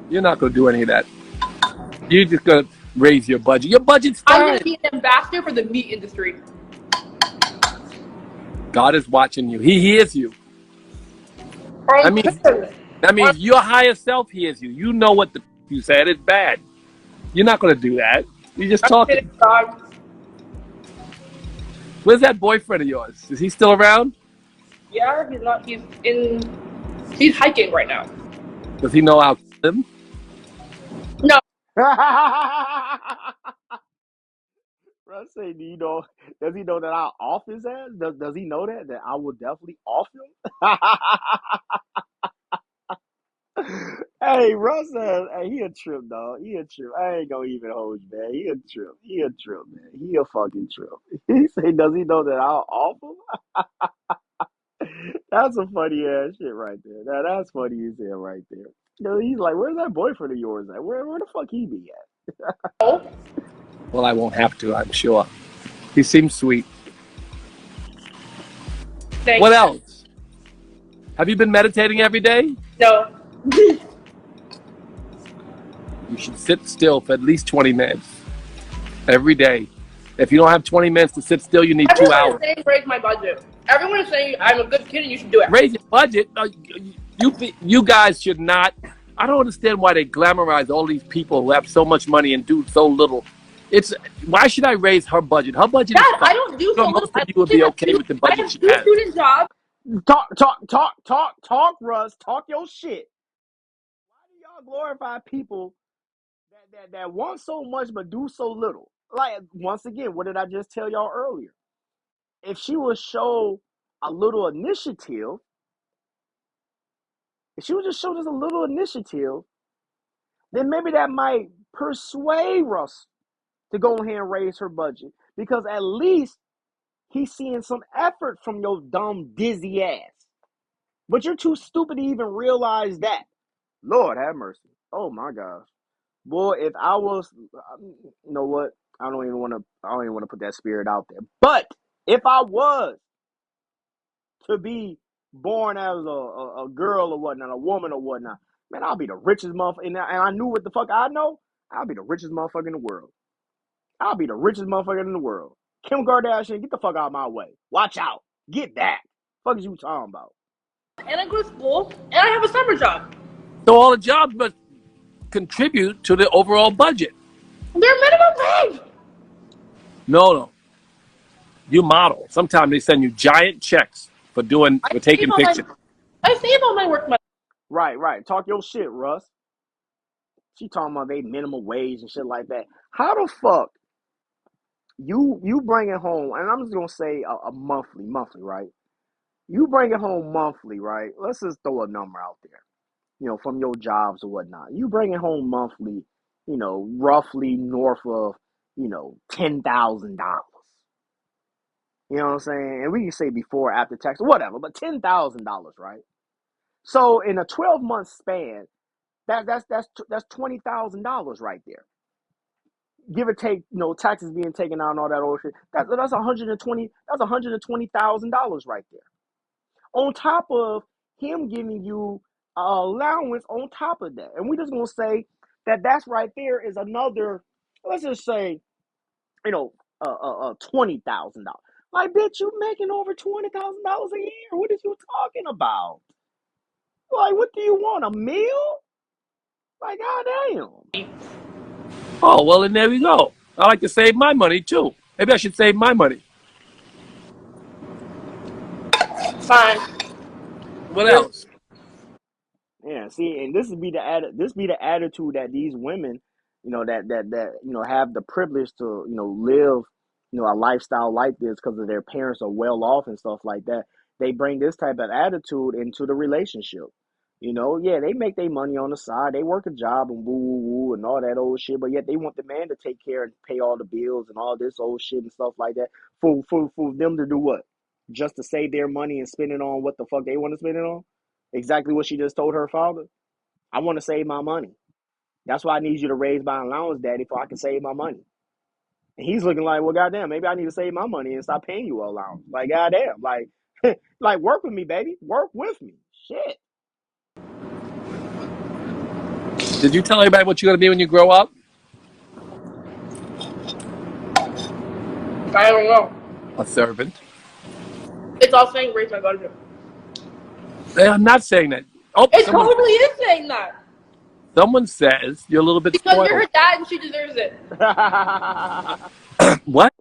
You're not gonna do any of that. You're just gonna raise your budget. Your budget's I'm gonna fine. be an ambassador for the meat industry. God is watching you. He hears you. I mean, that means your higher self hears you. You know what you said is bad. You're not gonna do that. You're just I'm talking. kidding, God. Where's that boyfriend of yours? Is he still around? Yeah, he's not. He's hiking right now. Does he know I'll kill him? No, Bro, say, does he know that I'll off his ass? Does he know that I will definitely off him? Hey, Russ says, hey, he a trip, dog. He a trip. I ain't gonna even hold you, man. He a trip. He a trip, man. He a fucking trip. He say, does he know that I'll off him? That's some funny ass shit right there. That's funny as hell right there. He's like, where's that boyfriend of yours at? Where the fuck he be at? Well, I won't have to, I'm sure. He seems sweet. thanks. What else? Have you been meditating every day? No. You should sit still for at least 20 minutes every day. If you don't have 20 minutes to sit still, you need 2 hours. Everyone is saying raise my budget. Everyone is saying I'm a good kid and you should do it. Raise your budget. You guys should not. I don't understand why they glamorize all these people who have so much money and do so little. Why should I raise her budget? Her budget Dad, is fine. I don't do so little. Most of you would be okay with the I budget have she 2 has. student jobs. Talk, Russ. Talk your shit. y'all glorify people that want so much but do so little. Like, once again, what did I just tell y'all earlier? If she would show a little initiative, if she would just show just a little initiative, then maybe that might persuade Russ to go ahead and raise her budget. Because at least he's seeing some effort from your dumb, dizzy ass. But you're too stupid to even realize that. Lord have mercy. Oh my gosh. Boy, if I was, you know what? I don't even want to put that spirit out there. But if I was to be born as a girl or whatnot, a woman or whatnot, man, I'll be the richest motherfucker. And I knew what the fuck I know. I'll be the richest motherfucker in the world. I'll be the richest motherfucker in the world. Kim Kardashian, get the fuck out of my way. Watch out. Get back. Fuck is you talking about? And I go to school, and I have a summer job. So all the jobs must contribute to the overall budget. They're minimum wage. No. You model. Sometimes they send you giant checks for taking pictures. I save all my work money. Right. Talk your shit, Russ. She talking about they minimum wage and shit like that. How the fuck you bring it home, and I'm just gonna say a monthly, right? You bring it home monthly, right? Let's just throw a number out there, from your jobs or whatnot. You bring it home monthly, roughly north of, $10,000. You know what I'm saying? And we can say before, after tax, whatever, but $10,000, right? So in a 12-month span, that's $20,000 right there. Give or take, taxes being taken out and all that old shit. That's $120,000 right there. On top of him giving you an allowance on top of that. And we're just gonna say that's right there is another, let's just say, $20,000. Like, bitch, you making over $20,000 a year. What is you talking about? Like, what do you want? A meal? Like, goddamn. Oh, well, and there we go. I like to save my money, too. Maybe I should save my money. Fine. What else? Yeah, see, and this be the attitude that these women, that have the privilege to, live, a lifestyle like this because of their parents are well off and stuff like that. They bring this type of attitude into the relationship. Yeah, they make their money on the side. They work a job and woo and all that old shit, but yet they want the man to take care and pay all the bills and all this old shit and stuff like that for them to do what? Just to save their money and spend it on what the fuck they want to spend it on? Exactly what she just told her father. I want to save my money. That's why I need you to raise my allowance, daddy, so I can save my money. And he's looking like, well, goddamn, maybe I need to save my money and stop paying you allowance. Like, goddamn, like work with me, baby. Work with me. Shit. Did you tell anybody what you're going to be when you grow up? I don't know. A servant. It's all saying raise my budget. I'm not saying that. Oh, It totally is saying that. Someone says you're a little bit Because spoiled. you're her dad and she deserves it. What?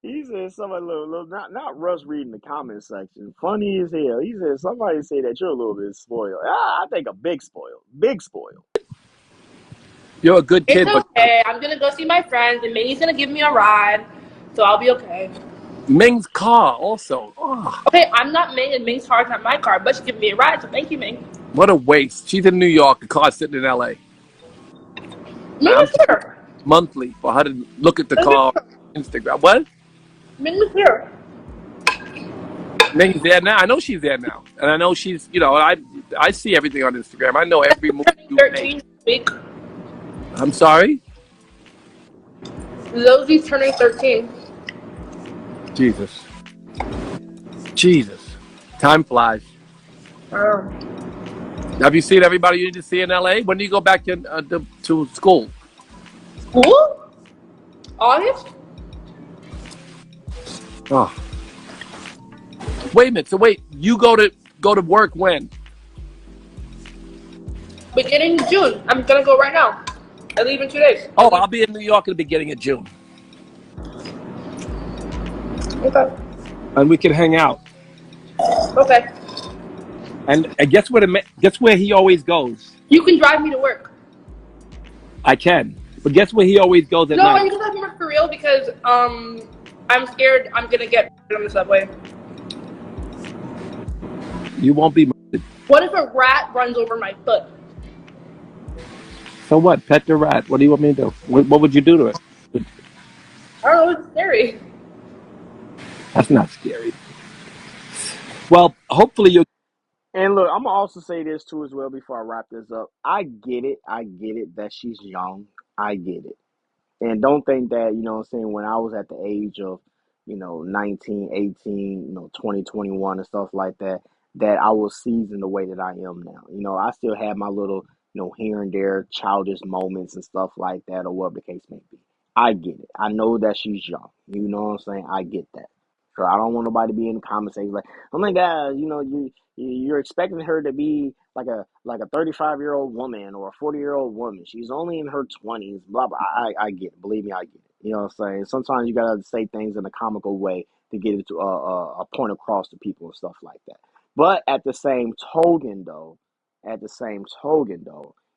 He said somebody not Russ reading the comment section. Funny as hell. He said somebody say that you're a little bit spoiled. I think a big spoiled. Big spoiled. You're a good kid, It's okay. I'm gonna go see my friends and Minnie's gonna give me a ride. So I'll be okay. but Ming's car also. Oh, Okay, I'm not Ming and Ming's car's not my car, but she gave me a ride, so thank you, Ming. what a waste. She's in New York. The car's sitting in L.A. Ming was here. Monthly for her to look at the car on Instagram. What? Ming was here. Ming's there now. I know she's there now. And I know she's, I see everything on Instagram. I know every move you 13 make. this week. I'm sorry? Rosie's turning 13. Jesus. Time flies. Have you seen everybody you need to see in LA? When do you go back to school? School? August? Oh. Wait a minute. So wait, you go to work when? Beginning of June. I'm gonna go right now. I leave in 2 days. Oh, I'll be in New York at the beginning of June. Okay. And we can hang out. Okay. And guess where he always goes? You can drive me to work. I can, but guess where he always goes at No, are night? you gonna drive me to work for real? Because I'm scared I'm gonna get on the subway. You won't be. What if a rat runs over my foot? So what? Pet the rat. What do you want me to do? What would you do to it? I don't know. It's scary. That's not scary. Well, hopefully you. And look, I'm gonna also say this too as well before I wrap this up. I get it. I get it that she's young. I get it. And don't think that, you know what I'm saying, when I was at the age of, 19, 18, 20, 21 and stuff like that, that I was seasoned the way that I am now. I still have my little, here and there childish moments and stuff like that or whatever the case may be. I get it. I know that she's young. You know what I'm saying? I get that. So I don't want nobody to be in the comments saying like, oh my God, you're expecting her to be like a 35-year-old woman or a 40-year-old woman. She's only in her 20s, blah blah. I get it. Believe me, I get it. You know what I'm saying? Sometimes you gotta say things in a comical way to get it to a point across to people and stuff like that. But at the same token though,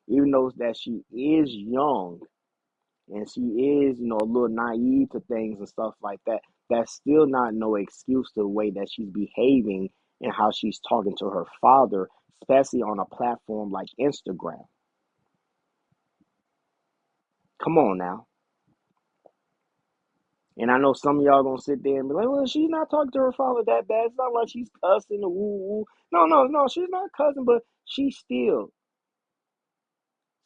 even though that she is young and she is, a little naive to things and stuff like that, that's still not no excuse to the way that she's behaving and how she's talking to her father, especially on a platform like Instagram. Come on now. And I know some of y'all gonna sit there and be like, well, she's not talking to her father that bad. It's not like she's cussing or woo woo. No, no, no, she's not cussing, but she's still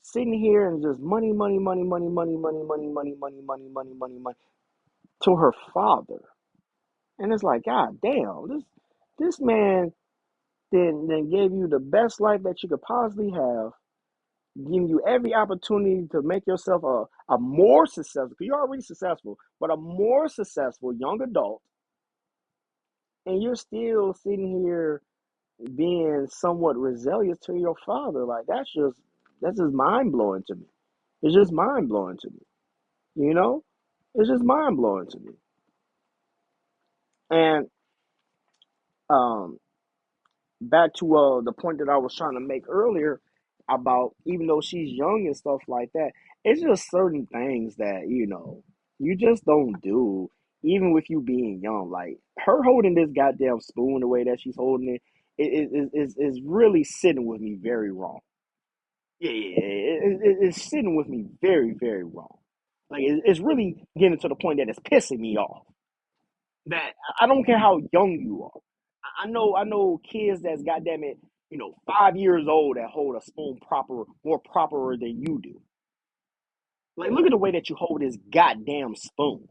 sitting here and just money, money, money, money, money, money, money, money, money, money, money, money, money to her father. And it's like, God damn, this man then gave you the best life that you could possibly have, giving you every opportunity to make yourself a more successful, because you're already successful, but a more successful young adult, and you're still sitting here being somewhat resilient to your father. Like that's just mind blowing to me. It's just mind blowing to me. You know? It's just mind blowing to me. And um back to the point that I was trying to make earlier about even though she's young and stuff like that, it's just certain things that you just don't do, even with you being young. Like her holding this goddamn spoon the way that she's holding it is really sitting with me very wrong. Yeah, yeah, it's sitting with me very, very wrong. Like it's really getting to the point that it's pissing me off. That I don't care how young you are. I know kids that's goddamn it, 5 years old that hold a spoon more properer than you do. Like look at the way that you hold this goddamn spoon,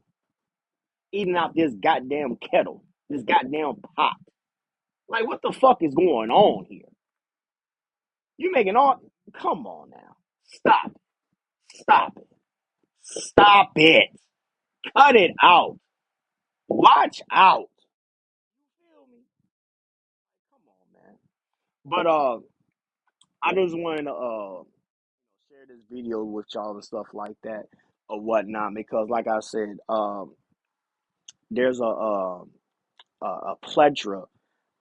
eating out this goddamn kettle, this goddamn pot. Like what the fuck is going on here? You making all come on now. Stop it. Stop it. Stop it. Cut it out. Watch out. You feel me? Come on, man. But I just wanted to share this video with y'all and stuff like that or whatnot because, like I said, there's a plethora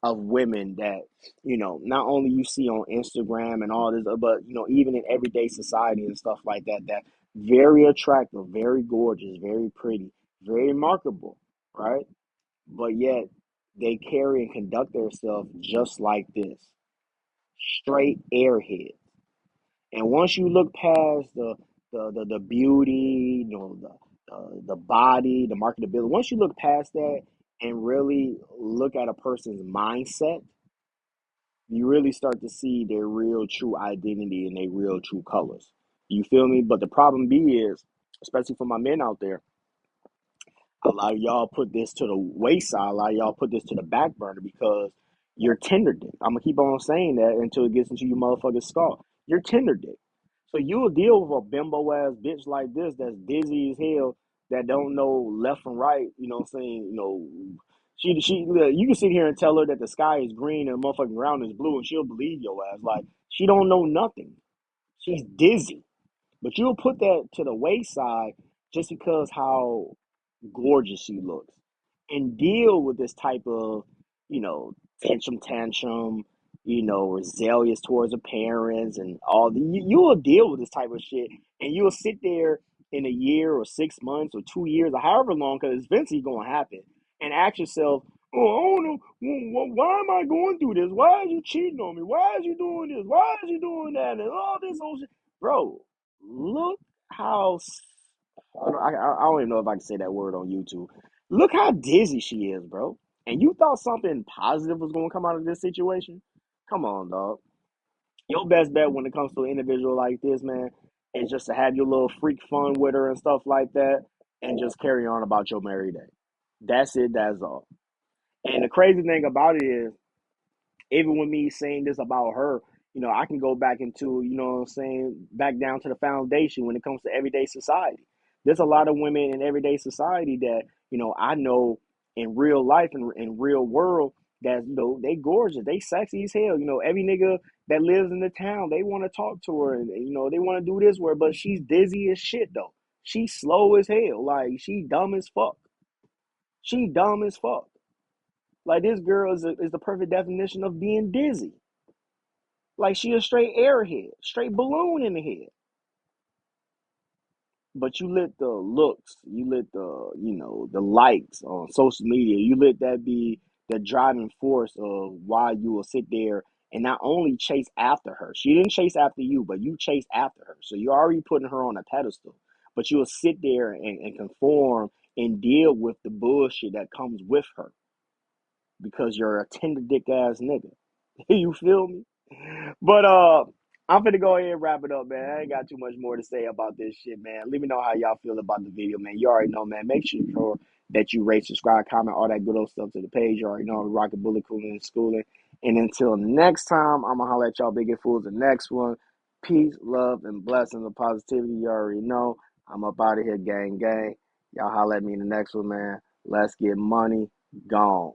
of women that not only you see on Instagram and all this, but even in everyday society and stuff like that, that very attractive, very gorgeous, very pretty, very remarkable, right? But yet they carry and conduct themselves just like this, straight airhead. And once you look past the beauty, the body, the marketability, once you look past that and really look at a person's mindset, you really start to see their real true identity and their real true colors. You feel me? But the problem is, especially for my men out there, a lot of y'all put this to the wayside. A lot of y'all put this to the back burner because you're tender dick. I'm gonna keep on saying that until it gets into your motherfucking skull. You're tender dick. So you'll deal with a bimbo ass bitch like this that's dizzy as hell that don't know left from right. You know what I'm saying? She you can sit here and tell her that the sky is green and the motherfucking ground is blue and she'll believe your ass. Like she don't know nothing. She's dizzy. But you'll put that to the wayside just because how gorgeous she looks and deal with this type of, you know, tantrum, zealous towards her parents and all you will deal with this type of shit, and you'll sit there in a year or 6 months or 2 years or however long, because it's eventually gonna happen, and ask yourself, oh, I don't know, why am I going through this? Why is you cheating on me? Why is you doing this? Why is you doing that? And all this whole shit, bro. Look how I don't even know if I can say that word on YouTube. Look how dizzy she is, bro. And you thought something positive was going to come out of this situation? Come on, dog. Your best bet when it comes to an individual like this, man, is just to have your little freak fun with her and stuff like that, and just carry on about your married day. That's it. That's all. And the crazy thing about it is, even with me saying this about her, I can go back into, what I'm saying, back down to the foundation when it comes to everyday society. There's a lot of women in everyday society that, I know in real life and in real world that, they gorgeous, they sexy as hell. Every nigga that lives in the town, they want to talk to her and, they want to do this with her, but she's dizzy as shit though. She's slow as hell. Like, she dumb as fuck. She dumb as fuck. Like, this girl is the perfect definition of being dizzy. Like, she a straight airhead, straight balloon in the head. But you let the looks, you let the likes on social media, you let that be the driving force of why you will sit there and not only chase after her. She didn't chase after you, but you chase after her. So you're already putting her on a pedestal. But you will sit there and conform and deal with the bullshit that comes with her because you're a tender dick ass nigga. You feel me? But I'm finna go ahead and wrap it up, man. I ain't got too much more to say about this shit, man. Let me know how y'all feel about the video, man. You already know, man. Make sure that you rate, subscribe, comment, all that good old stuff to the page. You already know I'm rocking bullet cooling and schooling. And until next time, I'm gonna holler at y'all big fools the next one. Peace, love, and blessings of positivity. You already know. I'm up out of here, gang, gang. Y'all holler at me in the next one, man. Let's get money gone.